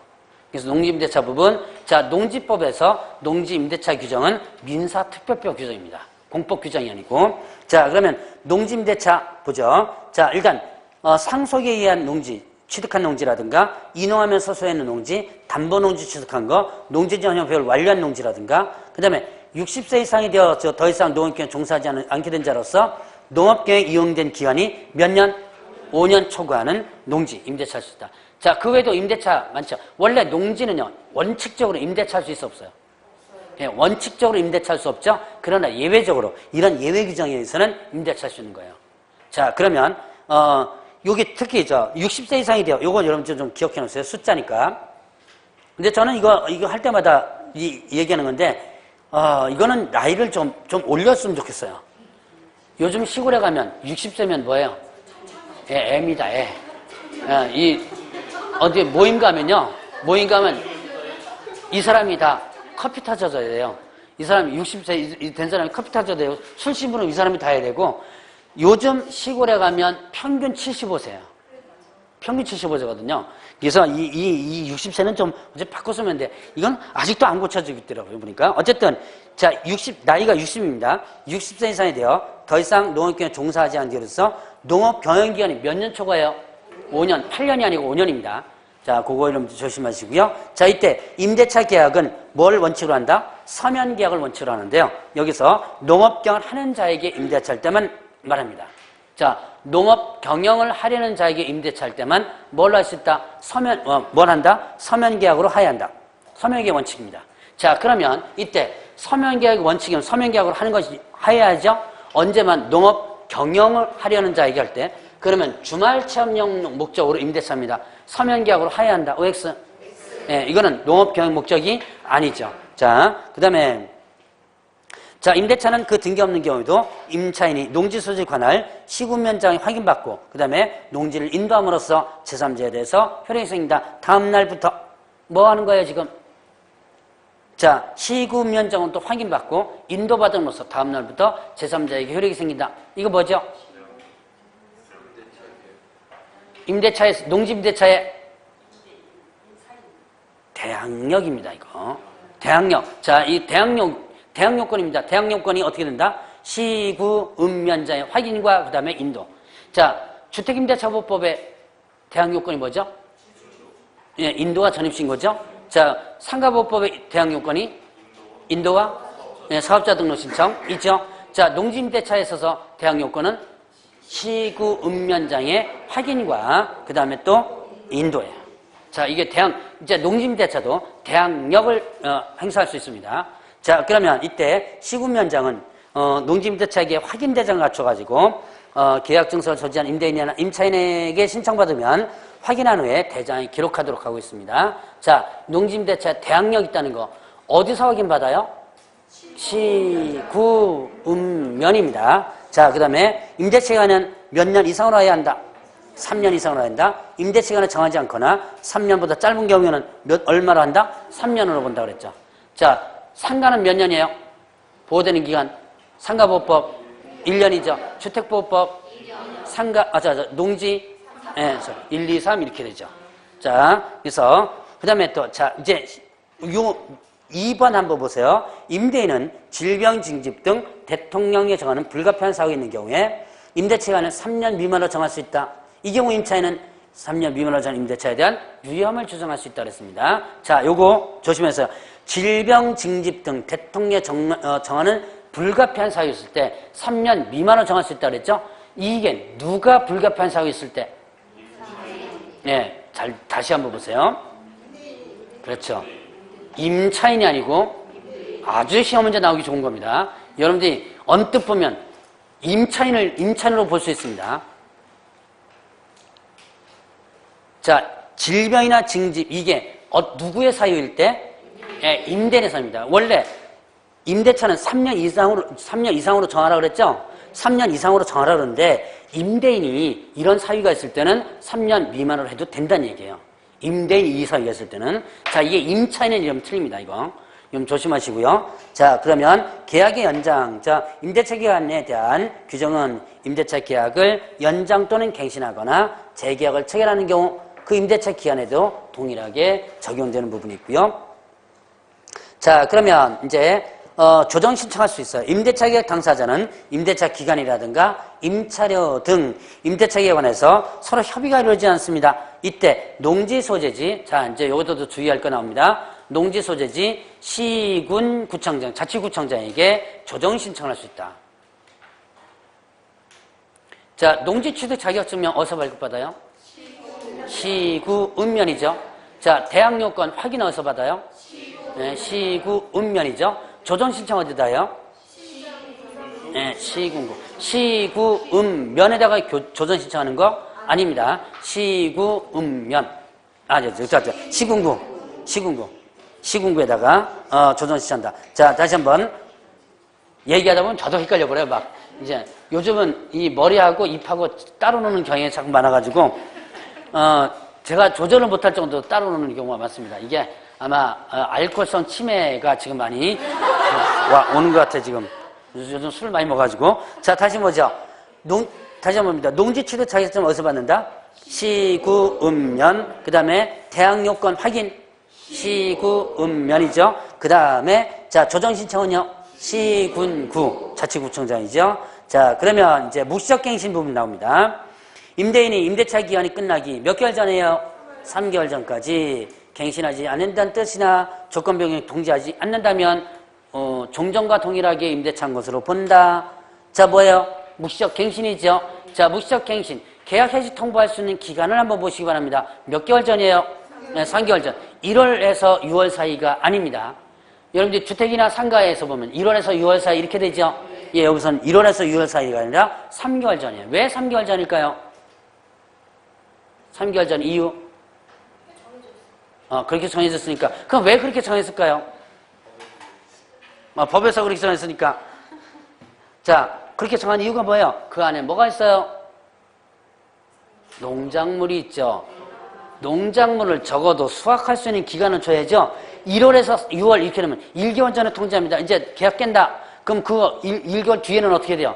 A: 그래서 농지임대차 부분, 자, 농지법에서 농지임대차 규정은 민사특별법 규정입니다. 공법 규정이 아니고. 자, 그러면 농지임대차 보죠. 자, 일단 상속에 의한 농지, 취득한 농지라든가 이농하면서 소유하는 농지, 담보농지 취득한 거, 농지 전용 배열 완료한 농지라든가, 그 다음에 60세 이상이 되어 더 이상 농업경에 종사하지 않게 된 자로서 농업경에 이용된 기간이 몇 년? 5년 초과하는 농지 임대차할 수 있다. 자, 그 외에도 임대차 많죠. 원래 농지는요, 원칙적으로 임대차할 수 있어 없어요? 예, 원칙적으로 임대차할 수 없죠. 그러나 예외적으로 이런 예외 규정에 의해서는 임대차할 수 있는 거예요. 자, 그러면 여기 특히 60세 이상이 돼요. 요거 여러분 좀 기억해 놓으세요. 숫자니까. 근데 저는 이거 할 때마다 얘기하는 건데 이거는 나이를 좀 올렸으면 좋겠어요. 요즘 시골에 가면 60세면 뭐예요? 예, 애입니다. 애. 어디 모임 가면 이 사람이 다 커피 타줘야 돼요. 이 사람이 60세 된 사람이 커피 타줘야 돼요. 술 심부름 이 사람이 다 해야 되고, 요즘 시골에 가면 평균 75세야. 평균 75세거든요. 그래서 이 60세는 좀 이제 바꿔 쓰면 돼. 이건 아직도 안 고쳐지고 있더라고요. 보니까. 어쨌든, 자, 나이가 60입니다. 60세 이상이 되어 더 이상 농업경영에 종사하지 않기 위해서 농업 경영기간이 몇 년 초과해요? 5년, 8년이 아니고 5년입니다. 자, 그거 이름 조심하시고요. 자, 이때 임대차 계약은 뭘 원칙으로 한다? 서면 계약을 원칙으로 하는데요. 여기서 농업 경영을 하는 자에게 임대차할 때만 말합니다. 자, 농업 경영을 하려는 자에게 임대차할 때만 뭘 할 수 있다? 뭘 한다? 서면 계약으로 하야한다. 서면 계약 원칙입니다. 자, 그러면 이때 서면 계약 원칙이면 서면 계약으로 하는 것이 하야하죠? 언제만 농업 경영을 하려는 자에게 할 때, 그러면 주말 체험용 목적으로 임대차입니다. 서면 계약으로 하야 한다. OX. 예, 이거는 농업 경영 목적이 아니죠. 자, 그 다음에, 자, 임대차는 그 등기 없는 경우에도 임차인이 농지 소지 관할 시군면장에 확인받고, 그 다음에 농지를 인도함으로써 제3자에 대해서 효력이 생긴다. 다음 날부터 뭐 하는 거예요, 지금? 자, 시군면장은 또 확인받고, 인도받음으로써 다음 날부터 제3자에게 효력이 생긴다. 이거 뭐죠? 임대차에, 농지임대차에 대항력입니다, 이거. 대항력. 자, 이 대항요건입니다. 대항요건이 어떻게 된다? 시구 읍면자의 확인과 그 다음에 인도. 자, 주택임대차보법의 대항요건이 뭐죠? 예, 인도와 전입신고죠. 자, 상가보법의 대항요건이 인도와 예, 사업자 등록 신청 있죠. 자, 농지임대차에 있어서 대항요건은 시구 읍면장의 확인과 그 다음에 또 인도예요. 자, 이게 이제 농지임대차도 대항력을 행사할 수 있습니다. 자, 그러면 이때 시군면장은 농지임대차에게 확인 대장을 갖춰가지고 계약증서를 소지한 임대인이나 임차인에게 신청받으면 확인한 후에 대장에 기록하도록 하고 있습니다. 자, 농지임대차에 대항력 있다는 거 어디서 확인받아요? 시군면입니다. 자, 그 다음에 임대기간은 몇 년 이상으로 해야 한다? 3년 이상으로 해야 한다. 임대기간을 정하지 않거나 3년보다 짧은 경우에는 얼마로 한다? 3년으로 본다고 그랬죠. 자, 상가는 몇 년이에요? 보호되는 기간. 상가보호법 1년이죠. 주택보호법 농지 1, 2, 3 이렇게 되죠. 자, 그래서 그 다음에 또 자, 이제 요 2번 한번 보세요. 임대인은 질병 징집 등 대통령이 정하는 불가피한 사고가 있는 경우에 임대차기간을 3년 미만으로 정할 수 있다. 이 경우 임차인은 3년 미만으로 정한 임대차에 대한 유혐을 주장할 수 있다고 했습니다. 자, 요거 조심해서요. 질병 징집 등 대통령이 정하는 불가피한 사유가 있을 때 3년 미만으로 정할 수 있다고 그랬죠? 이게 누가 불가피한 사유가 있을 때? 네, 다시 한번 보세요. 그렇죠. 임차인이 아니고 아주 시험 문제 나오기 좋은 겁니다. 여러분들이 언뜻 보면 임차인으로 볼 수 있습니다. 자, 질병이나 징집 이게 누구의 사유일 때? 예, 임대인의 사유입니다. 원래 임대차는 3년 이상으로 정하라 그랬죠? 3년 이상으로 정하라 그러는데 임대인이 이런 사유가 있을 때는 3년 미만으로 해도 된다는 얘기예요. 임대인이 이 사유가 있을 때는. 자, 이게 임차인은 이러면 틀립니다, 이거. 좀 조심하시고요. 자, 그러면 계약의 연장. 자, 임대차 기간에 대한 규정은 임대차 계약을 연장 또는 갱신하거나 재계약을 체결하는 경우 그 임대차 기간에도 동일하게 적용되는 부분이 있고요. 자, 그러면 이제 조정 신청할 수 있어요. 임대차 계약 당사자는 임대차 기간이라든가 임차료 등 임대차 계약에 관해서 서로 협의가 이루어지지 않습니다. 이때 농지 소재지, 자, 이제 여기서도 주의할 거 나옵니다. 농지 소재지 시군 구청장, 자치구청장에게 조정 신청할 수 있다. 자, 농지 취득 자격증명 어디서 발급받아요? 시구 읍면이죠. 자, 대항요건 확인 어디서 받아요? 네, 시구 읍면이죠. 조정 신청 어디다 해요? 네, 시군구. 시구 읍면에다가 조정 신청하는 거 아닙니다. 시구 읍면. 시군구에다가 조정 신청한다. 자, 다시 한번 얘기하다 보면 저도 헷갈려 버려요. 막 이제 요즘은 이 머리하고 입하고 따로 노는 경향이 자꾸 많아가지고 제가 조절을 못할 정도로 따로 노는 경우가 많습니다. 이게 아마 알코올성 치매가 지금 많이 오는 것 같아요. 지금 요즘 술을 많이 먹어가지고. 자, 다시 보죠. 다시 한번 봅니다. 농지 취득 자격증 어디서 받는다? 시구읍면. 그 다음에 대학 요건 확인. 시구읍면이죠. 그 다음에 자 조정 신청은요. 시군구 자치구청장이죠. 자 그러면 이제 묵시적 갱신 부분 나옵니다. 임대인이 임대차 기간이 끝나기 몇 개월 전에요? 3개월 전까지 갱신하지 않는다는 뜻이나 조건 변경을 통지하지 않는다면 종전과 동일하게 임대차한 것으로 본다. 자 뭐예요? 묵시적 갱신이죠. 자 묵시적 갱신 계약 해지 통보할 수 있는 기간을 한번 보시기 바랍니다. 몇 개월 전이에요? 네, 3개월 전. 1월에서 6월 사이가 아닙니다. 여러분들 주택이나 상가에서 보면 1월에서 6월 사이 이렇게 되죠? 예, 여기서는 1월에서 6월 사이가 아니라 3개월 전이에요. 왜 3개월 전일까요? 3개월 전 이유? 그렇게 정해졌으니까. 그럼 왜 그렇게 정했을까요? 법에서 그렇게 정했으니까. 자, 그렇게 정한 이유가 뭐예요? 그 안에 뭐가 있어요? 농작물이 있죠. 농작물을 적어도 수확할 수 있는 기간을 줘야죠. 1월에서 6월 이렇게 되면 1개월 전에 통지합니다. 이제 계약 깬다. 그럼 그거 1개월 뒤에는 어떻게 돼요?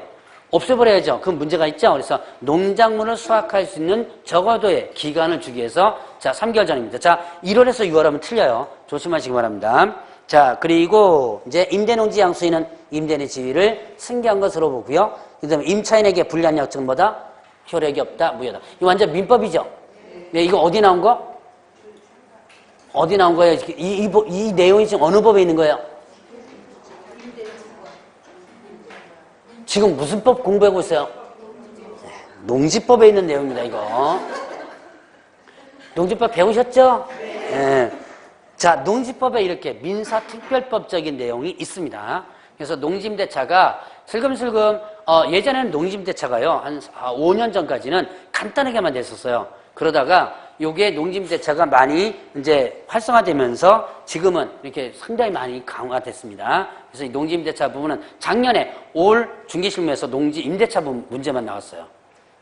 A: 없애버려야죠. 그 문제가 있죠. 그래서 농작물을 수확할 수 있는 적어도의 기간을 주기 위해서 자 3개월 전입니다. 자 1월에서 6월 하면 틀려요. 조심하시기 바랍니다. 자 그리고 이제 임대농지 양수인은 임대인의 지위를 승계한 것으로 보고요. 그 다음에 임차인에게 불리한 약정은 뭐다? 효력이 없다. 무효다. 이거 완전 민법이죠. 네, 이거 어디 나온 거? 어디 나온 거예요? 이 내용이 지금 어느 법에 있는 거예요? 지금 무슨 법 공부하고 있어요? 농지법에 있는 내용입니다, 이거. 농지법 배우셨죠? 네. 자, 농지법에 이렇게 민사특별법적인 내용이 있습니다. 그래서 농지임대차가 슬금슬금, 예전에는 농지임대차가요, 한 5년 전까지는 간단하게만 됐었어요. 그러다가 요게 농지임대차가 많이 이제 활성화되면서 지금은 이렇게 상당히 많이 강화됐습니다. 그래서 이 농지임대차 부분은 작년에 올 중개실무에서 농지임대차 부분 문제만 나왔어요.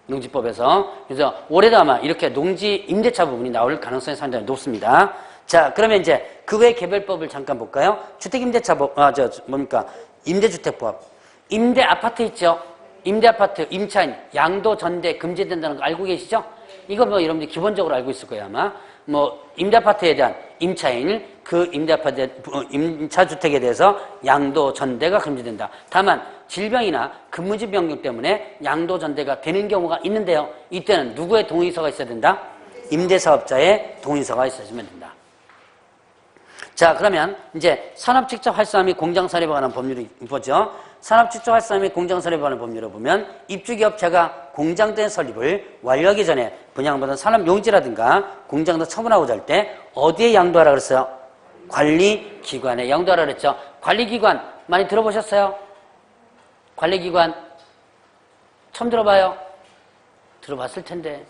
A: 농지법에서. 그래서 올해도 아마 이렇게 농지임대차 부분이 나올 가능성이 상당히 높습니다. 자, 그러면 이제 그 외 개별법을 잠깐 볼까요? 주택임대차법, 뭡니까? 임대주택법. 임대아파트 있죠? 임대아파트, 임차인, 양도 전대 금지된다는 거 알고 계시죠? 이거 뭐 여러분들 기본적으로 알고 있을 거예요, 아마. 뭐, 임대아파트에 대한 임차인, 그 임대아파트, 임차주택에 대해서 양도 전대가 금지된다. 다만, 질병이나 근무지 변경 때문에 양도 전대가 되는 경우가 있는데요. 이때는 누구의 동의서가 있어야 된다? 임대사업자의 동의서가 있어주면 된다. 자, 그러면 이제 산업 직접 활성화 및 공장 설립에 관한 법률을 보죠. 산업 직접 활성화 및 공장 설립에 관한 법률을 보면 입주기업체가 공장된 설립을 완료하기 전에 분양받은 산업 용지라든가 공장도 처분하고자 할 때 어디에 양도하라 그랬어요? 관리기관에 양도하라 그랬죠. 관리기관 많이 들어보셨어요? 관리기관 처음 들어봐요? 들어봤을 텐데.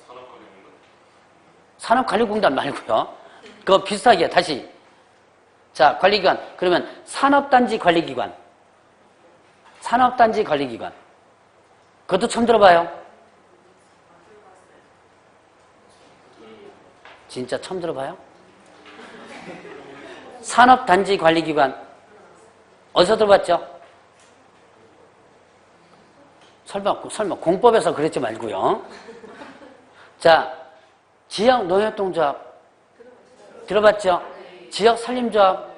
A: 산업관리공단 말고요. 그거 비슷하게 다시. 자, 관리기관. 그러면 산업단지 관리기관. 산업단지 관리기관. 그것도 처음 들어봐요? 진짜 처음 들어봐요? 산업단지 관리기관. 어디서 들어봤죠? 설마 공법에서 그랬지 말고요. 자, 지역농협동조합 들어봤죠? 지역산림조합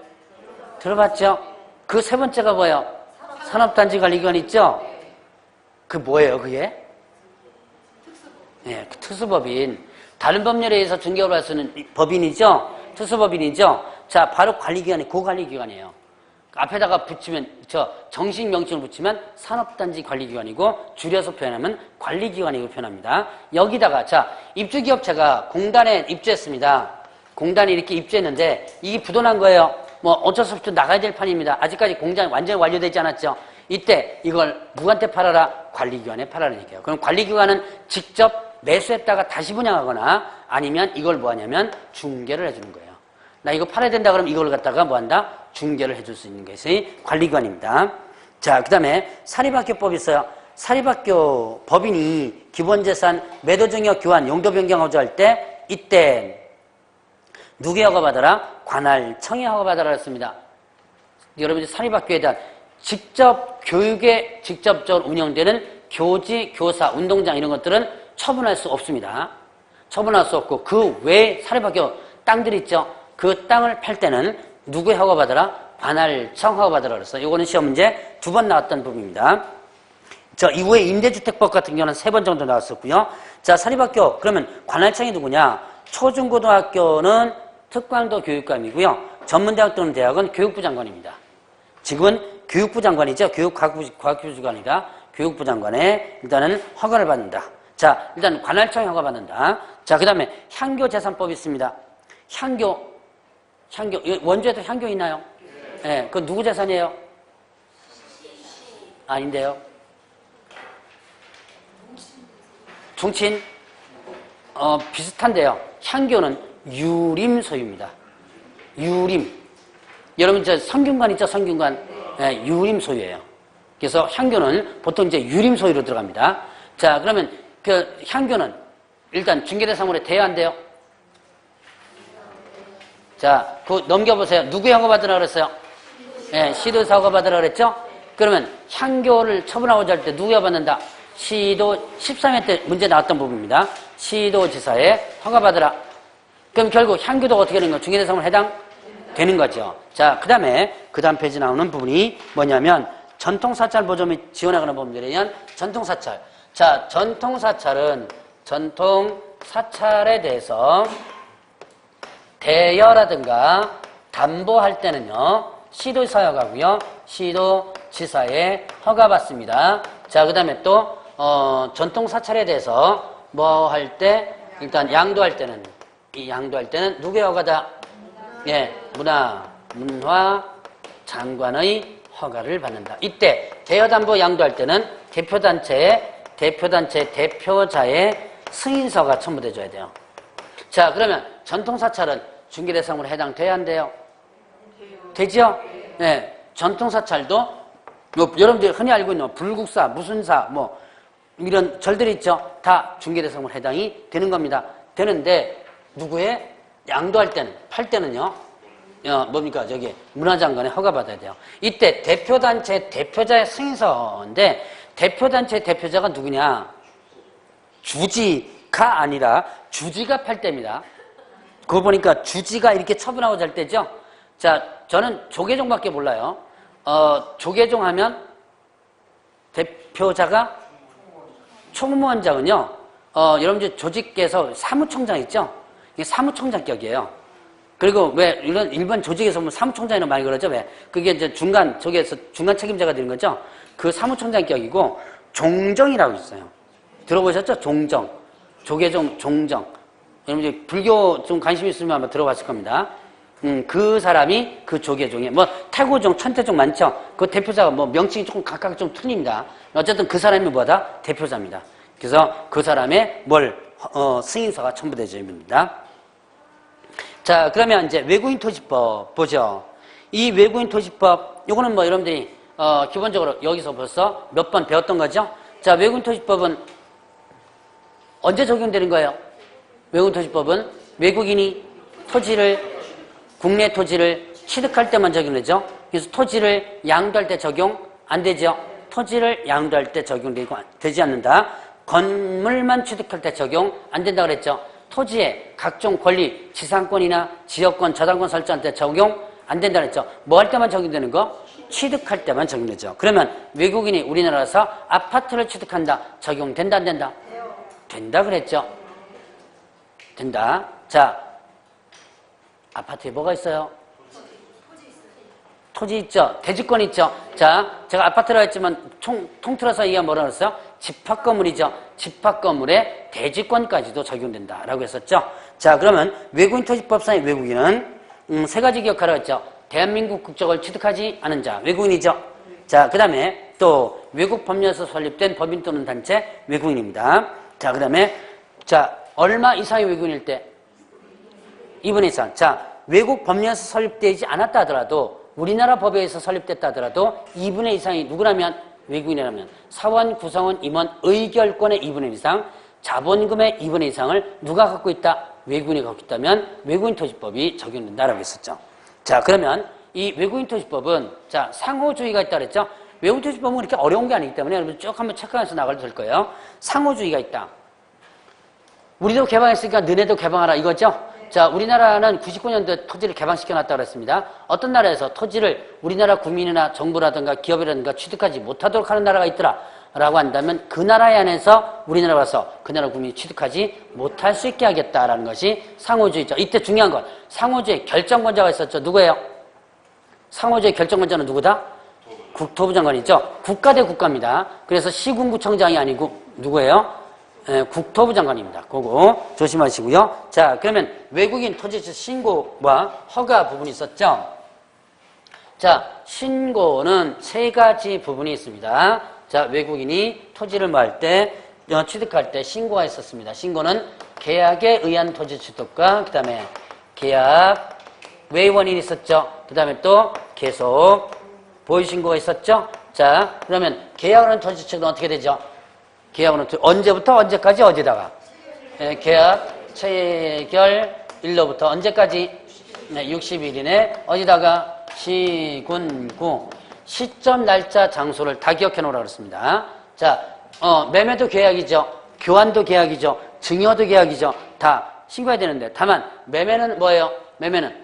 A: 들어봤죠? 그 세 번째가 뭐예요? 산업단지관리기관 있죠? 그 뭐예요, 그게? 네, 특수법인. 다른 법률에 의해서 중개업을 할 수 있는 법인이죠? 특수법인이죠? 자, 바로 관리기관이 그 관리기관이에요. 앞에다가 붙이면, 정식 명칭을 붙이면 산업단지 관리기관이고, 줄여서 표현하면 관리기관이라고 표현합니다. 여기다가, 자, 입주기업체가 공단에 입주했습니다. 공단이 이렇게 입주했는데, 이게 부도난 거예요. 뭐, 어쩔 수 없이 나가야 될 판입니다. 아직까지 공장이 완전히 완료되지 않았죠. 이때 이걸 누구한테 팔아라? 관리기관에 팔아라는 얘기예요. 그럼 관리기관은 직접 매수했다가 다시 분양하거나 아니면 이걸 뭐 하냐면 중개를 해주는 거예요. 나 이거 팔아야 된다 그러면 이걸 갖다가 뭐 한다? 중개를 해줄 수 있는 것이 관리기관입니다. 자, 그 다음에 사립학교법이 있어요. 사립학교 법인이 기본재산 매도증여 교환 용도 변경하고자 할 때 이때 누구의 허가받아라? 관할청의 허가받아라 했습니다. 여러분들 사립학교에 대한 직접 교육에 직접적으로 운영되는 교지, 교사, 운동장 이런 것들은 처분할 수 없습니다. 처분할 수 없고 그 외에 사립학교 땅들 있죠. 그 땅을 팔 때는 누구의 허가받으라? 관할청 허가받으라 그랬어요. 이거는 시험 문제 2번 나왔던 부분입니다. 저 이후에 임대주택법 같은 경우는 3번 정도 나왔었고요. 자, 사립학교 그러면 관할청이 누구냐? 초중고등학교는 특광도 교육감이고요. 전문대학교는 대학은 교육부 장관입니다. 지금은 교육부 장관이죠. 교육과학기술관이다. 교육부 장관의 일단은 허가를 받는다. 자, 일단 관할청이 허가받는다. 자, 그 다음에 향교재산법이 있습니다. 향교, 원주에도 향교 있나요? 네, 그건 누구 재산이에요? 아닌데요. 중친? 비슷한데요. 향교는 유림 소유입니다. 유림. 여러분, 저 성균관 있죠? 성균관. 네, 유림 소유예요. 그래서 향교는 보통 이제 유림 소유로 들어갑니다. 자, 그러면 그 향교는 일단 중개대상물에 돼야 안 돼요? 자, 그 넘겨보세요. 누구의 허가받으라 그랬어요? 예, 시도지사 허가받으라 그랬죠? 그러면 향교를 처분하고자 할 때 누구가 받는다? 시도 13회 때 문제 나왔던 부분입니다. 시도지사의 허가받으라. 그럼 결국 향교도가 어떻게 되는 거예요? 중개대상물 해당되는 거죠. 자, 그 다음 페이지 나오는 부분이 뭐냐면 전통사찰 보조 및 지원하는 법률에 전통사찰. 자, 전통사찰은 전통사찰에 대해서 대여라든가 담보할 때는요, 시도지사 허가고요, 시도지사의 허가받습니다. 자, 그 다음에 또 전통사찰에 대해서 뭐 할 때, 일단 양도할 때는 누구의 허가다? 예, 문화 장관의 허가를 받는다. 이때 대여담보 양도할 때는 대표단체의 대표자의 승인서가 첨부돼줘야 돼요. 자, 그러면 전통사찰은 중개대상으로 해당돼야 안 돼요? 되죠? 네. 전통사찰도 뭐 여러분들이 흔히 알고 있는 불국사, 무순사 뭐 이런 절들이 있죠? 다 중개대상으로 해당이 되는 겁니다. 되는데 누구의 양도할 때는, 팔 때는요? 뭡니까? 저기 문화장관의 허가받아야 돼요. 이때 대표단체 대표자의 승인서인데 대표단체 대표자가 누구냐? 주지가 아니라 주지가 팔 때입니다. 그거 보니까 주지가 이렇게 처분하고자 할 때죠. 자, 저는 조계종밖에 몰라요. 조계종 하면 대표자가 총무원장은요. 여러분들 조직계에서 사무총장 있죠? 이게 사무총장격이에요. 그리고 왜 이런 일반 조직에서 보면 사무총장이라고 많이 그러죠? 왜? 그게 이제 중간 저기에서 중간 책임자가 되는 거죠. 그 사무총장격이고 종정이라고 있어요. 들어보셨죠? 종정. 조계종 종정. 여러분 이제 불교 좀 관심 있으면 아마 들어봤을 겁니다. 그 사람이 그 조계종에 뭐 태고종, 천태종 많죠. 그 대표자가 뭐 명칭이 조금 각각 좀 틀립니다. 어쨌든 그 사람이 뭐다? 대표자입니다. 그래서 그 사람의 승인서가 첨부되어져 있습니다. 자, 그러면 이제 외국인 토지법 보죠. 이 외국인 토지법, 요거는 뭐 여러분들이 기본적으로 여기서 벌써 몇 번 배웠던 거죠. 자, 외국인 토지법은 언제 적용되는 거예요? 외국인 토지법은 외국인이 국내 토지를 취득할 때만 적용되죠. 그래서 토지를 양도할 때 적용 안 되죠. 토지를 양도할 때 적용되지 않는다. 건물만 취득할 때 적용 안 된다 그랬죠. 토지의 각종 권리, 지상권이나 지역권, 저당권 설정할 때 적용 안 된다 그랬죠. 뭐 할 때만 적용되는 거? 취득할 때만 적용되죠. 그러면 외국인이 우리나라에서 아파트를 취득한다. 적용된다 안 된다? 된다 그랬죠. 된다. 자, 아파트에 뭐가 있어요? 토지 있죠. 대지권 있죠. 자, 제가 아파트라고 했지만 통틀어서 얘기가 뭐라고 했어요? 집합건물이죠. 집합건물에 대지권까지도 적용된다라고 했었죠. 자, 그러면 외국인 토지법상의 외국인은 세 가지 기억하라고 했죠. 대한민국 국적을 취득하지 않은 자, 외국인이죠. 자, 그 다음에 또 외국 법령에서 설립된 법인 또는 단체 외국인입니다. 자, 그 다음에 자, 얼마 이상의 외국인일 때? 2분의 이상. 자, 외국 법령에서 설립되지 않았다 하더라도 우리나라 법에 의해서 설립됐다 하더라도 2분의 이상이 누구라면? 외국인이라면 사원, 구성원, 임원, 의결권의 2분의 1 이상, 자본금의 2분의 1 이상을 누가 갖고 있다? 외국인이 갖고 있다면 외국인 토지법이 적용된다라고 했었죠. 자, 그러면 이 외국인 토지법은 자, 상호주의가 있다 그랬죠? 외국 토지법은 그렇게 어려운 게 아니기 때문에 여러분 쭉 한번 체크해서 나가도 될 거예요. 상호주의가 있다. 우리도 개방했으니까 너네도 개방하라 이거죠? 자, 우리나라는 99년도에 토지를 개방시켜놨다고 그랬습니다. 어떤 나라에서 토지를 우리나라 국민이나 정부라든가 기업이라든가 취득하지 못하도록 하는 나라가 있더라 라고 한다면 그 나라에 안에서 우리나라 와서 그 나라 국민이 취득하지 못할 수 있게 하겠다라는 것이 상호주의죠. 이때 중요한 건 상호주의 결정권자가 있었죠. 누구예요? 상호주의 결정권자는 누구다? 국토부 장관이죠. 국가 대 국가입니다. 그래서 시군구청장이 아니고 누구예요? 국토부 장관입니다. 그거 조심하시고요. 자, 그러면 외국인 토지 신고와 허가 부분이 있었죠. 자, 신고는 세 가지 부분이 있습니다. 자, 외국인이 토지를 뭐 때, 취득할 때 신고가 있었습니다. 신고는 계약에 의한 토지 취득과 그 다음에 계약 외원인이 있었죠. 그 다음에 또 계속 보유신고가 있었죠. 자, 그러면 계약을 토지 취득은 어떻게 되죠? 계약은 언제부터 언제까지 어디다가? 계약 체결일로부터 언제까지? 60일 이내 어디다가? 시군구. 시점, 날짜, 장소를 다 기억해 놓으라고 그랬습니다. 자, 매매도 계약이죠. 교환도 계약이죠. 증여도 계약이죠. 다 신고해야 되는데 다만 매매는 뭐예요? 매매는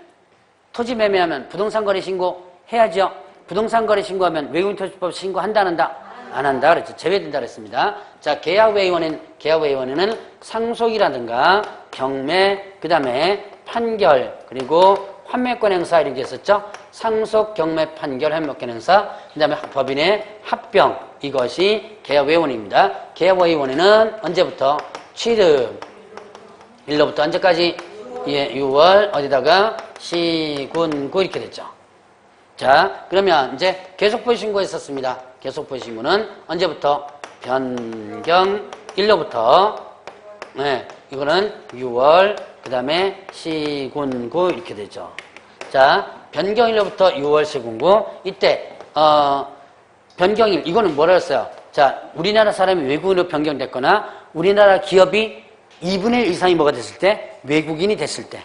A: 토지 매매하면 부동산 거래 신고 해야죠. 부동산 거래 신고하면 외국인 토지법 신고한다 안 한다? 안 한다 그랬죠. 제외된다 그랬습니다. 자, 계약외원인은 상속이라든가 경매, 그 다음에 판결, 그리고 환매권 행사 이런 게 있었죠. 상속, 경매, 판결, 환매권 행사, 그 다음에 법인의 합병, 이것이 계약외원입니다. 계약외원인은 언제부터? 취득일로부터 언제까지? 예, 6월 어디다가? 시군구 이렇게 됐죠. 자, 그러면 이제 계속보유 신고했었습니다. 계속보유 신고는 언제부터? 변경일로부터. 네, 이거는 6월, 그 다음에 시군구 이렇게 되죠. 자, 변경일로부터 6월 시군구. 이때 변경일 이거는 뭐라 했어요? 자, 우리나라 사람이 외국인으로 변경됐거나 우리나라 기업이 2분의 1 이상이 뭐가 됐을 때? 외국인이 됐을 때.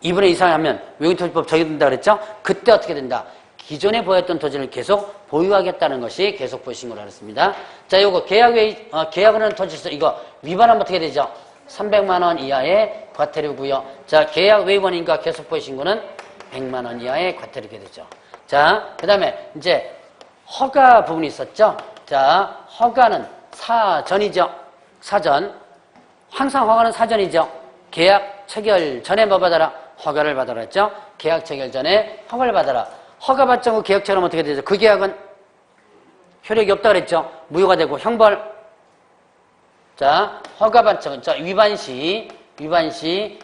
A: 2분의 1 이상 하면 외국인 토지법 적용된다 그랬죠? 그때 어떻게 된다? 기존에 보였던 토지를 계속 보유하겠다는 것이 계속 보유 신고라 그랬습니다. 자, 요거 계약을 하는 토지 이거 위반하면 어떻게 되죠? 300만 원 이하의 과태료고요. 자, 계약 외원인과 계속 보유 신고는 100만 원 이하의 과태료가 되죠. 자, 그다음에 이제 허가 부분이 있었죠. 자, 허가는 사전이죠. 사전. 항상 허가는 사전이죠. 계약 체결 전에 뭐 받아라? 허가를 받아라 했죠. 계약 체결 전에 허가를 받아라. 허가 받지 않고 계약 체결하면 어떻게 되죠? 그 계약은 효력이 없다 그랬죠. 무효가 되고 형벌. 자, 허가 받지 않고 위반 시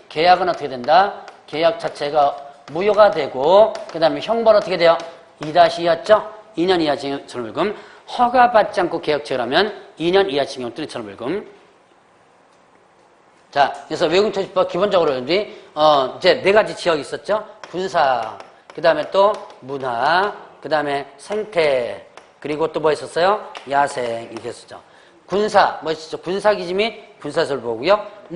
A: 계약은 어떻게 된다? 계약 자체가 무효가 되고 그 다음에 형벌 어떻게 돼요? 2-2였죠? 2년 이하 징역처벌금. 허가 받지 않고 계약 체결하면 2년 이하 징역 또는 처벌금. 자, 그래서 외국인 토지법 기본적으로 이제 네 가지 지역이 있었죠. 군사, 그 다음에 또 문화, 그 다음에 생태, 그리고 또 뭐 있었어요? 야생 이렇게 했었죠. 군사 뭐 있었죠? 군사기지 및 군사시설 보호구역,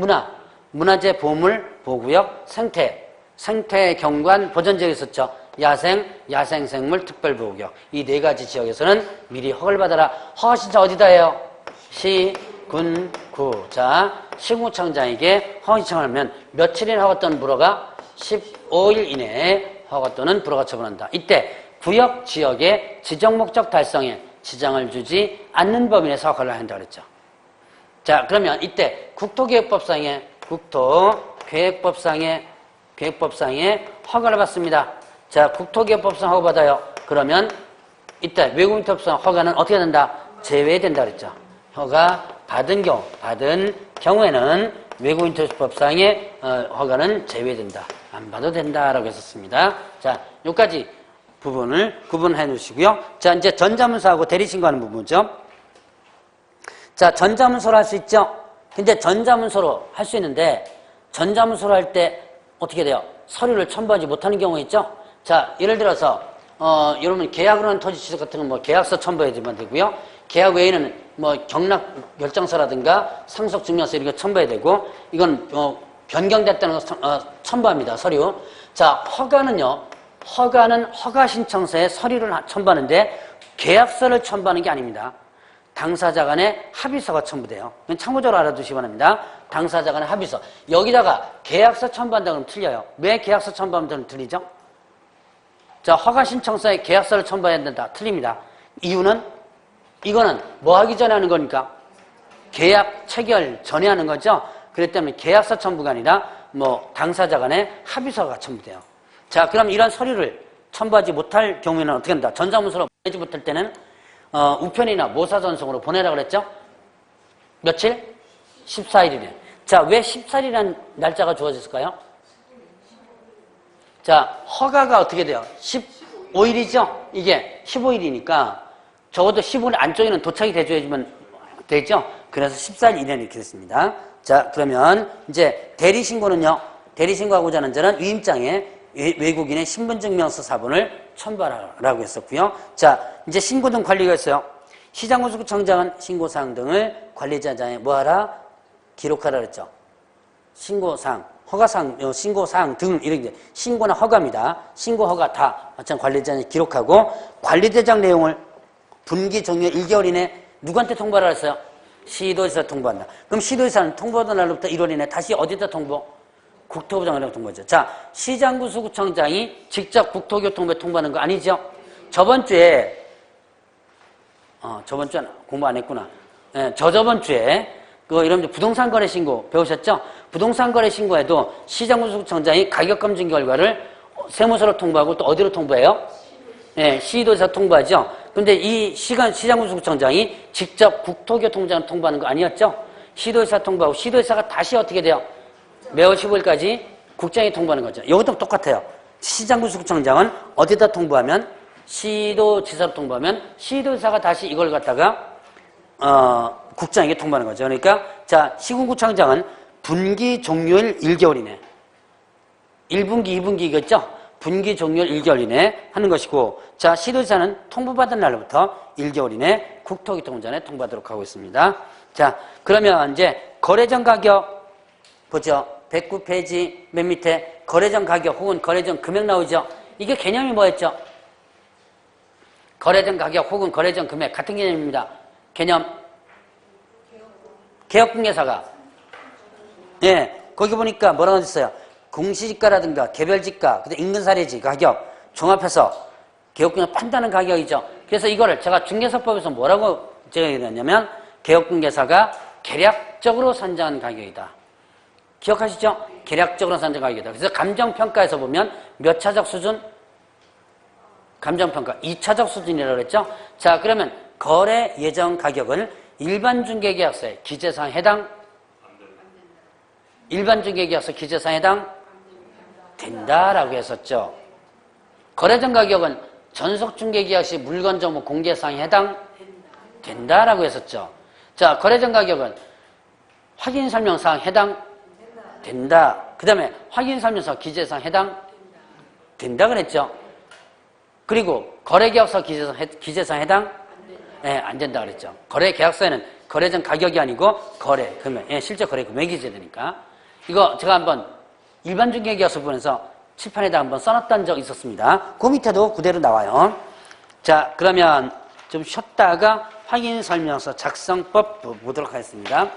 A: 문화재 보물 보호구역, 생태 경관 보전지역이 있었죠. 야생생물 특별보호구역. 이 네 가지 지역에서는 미리 허가를 받아라. 허가 신청 어디다 해요? 시군구. 자, 시군구청장에게 허가 신청을 하면 며칠이나 허가 또는 불허가 15일 이내에 허가 또는 불허가 처분한다. 이때 구역 지역의 지정 목적 달성에 지장을 주지 않는 범위에서 허가를 한다 그랬죠. 자, 그러면 이때 국토계획법상에 허가를 받습니다. 자, 국토계획법상 허가 받아요. 그러면 이때 외국인 토지법 허가는 어떻게 된다? 제외된다 그랬죠. 허가 받은 경우에는 외국인 토지법상의 허가는 제외된다. 안 받아도 된다라고 했었습니다. 자, 여기까지 부분을 구분해 놓으시고요. 자, 이제 전자문서하고 대리신고하는 부분이죠. 자, 전자문서로 할 수 있죠. 근데 전자문서로 할 수 있는데 전자문서로 할 때 어떻게 돼요? 서류를 첨부하지 못하는 경우가 있죠. 자, 예를 들어서 여러분 계약으로 하는 토지 취득 같은 건 뭐 계약서 첨부해야지만 되고요. 계약 외에는 뭐 경락 결정서라든가 상속 증명서 이런 거 첨부해야 되고 이건 변경됐다는 거 첨부합니다. 서류. 자, 허가는요. 허가는 허가 신청서에 서류를 첨부하는데 계약서를 첨부하는 게 아닙니다. 당사자 간의 합의서가 첨부돼요. 참고적으로 알아두시기 바랍니다. 당사자 간의 합의서. 여기다가 계약서 첨부한다 그러면 틀려요. 왜 계약서 첨부하면 틀리죠? 자, 허가 신청서에 계약서를 첨부해야 된다. 틀립니다. 이유는 이거는 뭐 하기 전에 하는 거니까? 계약 체결 전에 하는 거죠. 그렇기 때문에 계약서 첨부가 아니라 뭐 당사자 간의 합의서가 첨부돼요. 자, 그럼 이런 서류를 첨부하지 못할 경우에는 어떻게 한다? 전자문서로 보내지 못할 때는 우편이나 모사전송으로 보내라고 그랬죠? 며칠? 14일이네. 자, 왜 14일이라는 날짜가 주어졌을까요? 자, 허가가 어떻게 돼요? 15일이죠? 이게 15일이니까 적어도 15일 안쪽에는 도착이 돼줘야지만 되죠? 그래서 14일 이내는 이렇게 됐습니다. 자, 그러면 이제 대리신고는요? 대리신고하고자 하는 자는 위임장에 외국인의 신분증명서 사본을 첨부하라고 했었고요. 자, 이제 신고 등 관리가 있어요. 시장군수청장은 신고사항 등을 관리자장에 뭐하라? 기록하라 그랬죠. 신고사항, 허가사항, 신고사항 등 이런 게 신고나 허가입니다. 신고, 허가 다 마찬가지 관리자장에 기록하고 관리대장 내용을 분기 종료 1개월 이내 누구한테 통보하라 했어요? 시도지사 통보한다. 그럼 시도지사는 통보하던 날로부터 1월 이내 다시 어디다 통보? 국토부장관에게 통보하죠. 자, 시장군수구청장이 직접 국토교통부에 통보하는 거 아니죠? 저번 주에 공부 안 했구나. 예, 저번 주에 이런 부동산 거래 신고 배우셨죠? 부동산 거래 신고에도 시장군수구청장이 가격검증 결과를 세무서로 통보하고 또 어디로 통보해요? 예, 시도지사 통보하죠. 근데 이 시장군수구청장이 직접 국토교통부장을 통보하는 거 아니었죠? 시도지사 통보하고 시도지사가 다시 어떻게 돼요? 매월 15일까지 국장이 통보하는 거죠. 이것도 똑같아요. 시장군수구청장은 어디다 통보하면? 시도지사로 통보하면 시도지사가 다시 이걸 갖다가 국장에게 통보하는 거죠. 그러니까 자, 시군구청장은 분기 종료일 1개월 이내 1분기, 2분기겠죠? 분기 종료일 1개월 이내 하는 것이고, 자, 시도지사는 통보받은 날로부터 1개월 이내 국토교통부장에 통보하도록 하고 있습니다. 자, 그러면 이제 거래전 가격 보죠. 109페이지 맨 밑에 거래전 가격 혹은 거래전 금액 나오죠. 이게 개념이 뭐였죠? 거래전 가격 혹은 거래전 금액 같은 개념입니다. 개념 개업공개사가 예, 거기 보니까 뭐라고 했어요? 공시지가라든가 개별지가, 그다음 인근사례지 가격 종합해서 개업공개 판다는 가격이죠. 그래서 이거를 제가 중개사법에서 뭐라고 제가 개업공개사가 계략적으로 산정한 가격이다. 기억하시죠? 계략적으로 산정 가격이다. 그래서 감정평가에서 보면 몇 차적 수준? 감정평가 2차적 수준이라고 그랬죠? 자, 그러면 거래 예정 가격은 일반 중개계약서에 기재사항 해당? 일반 중개계약서 기재사항 해당? 된다라고 했었죠. 거래전 가격은 전속 중개계약시 물건 정보 공개사항에 해당? 된다라고 했었죠. 자, 거래전 가격은 확인 설명사항 해당? 된다. 그 다음에 확인 설명서 기재사항 해당? 된다 그랬죠. 그리고 거래계약서 기재사항 해당? 예, 안 된다 그랬죠. 거래계약서에는 거래전 가격이 아니고 거래 금액, 예, 실제 거래 금액이 되니까. 이거 제가 한번 일반 중개계약서 보면서 칠판에다 한번 써놨던 적 있었습니다. 그 밑에도 그대로 나와요. 자, 그러면 좀 쉬었다가 확인 설명서 작성법 보도록 하겠습니다.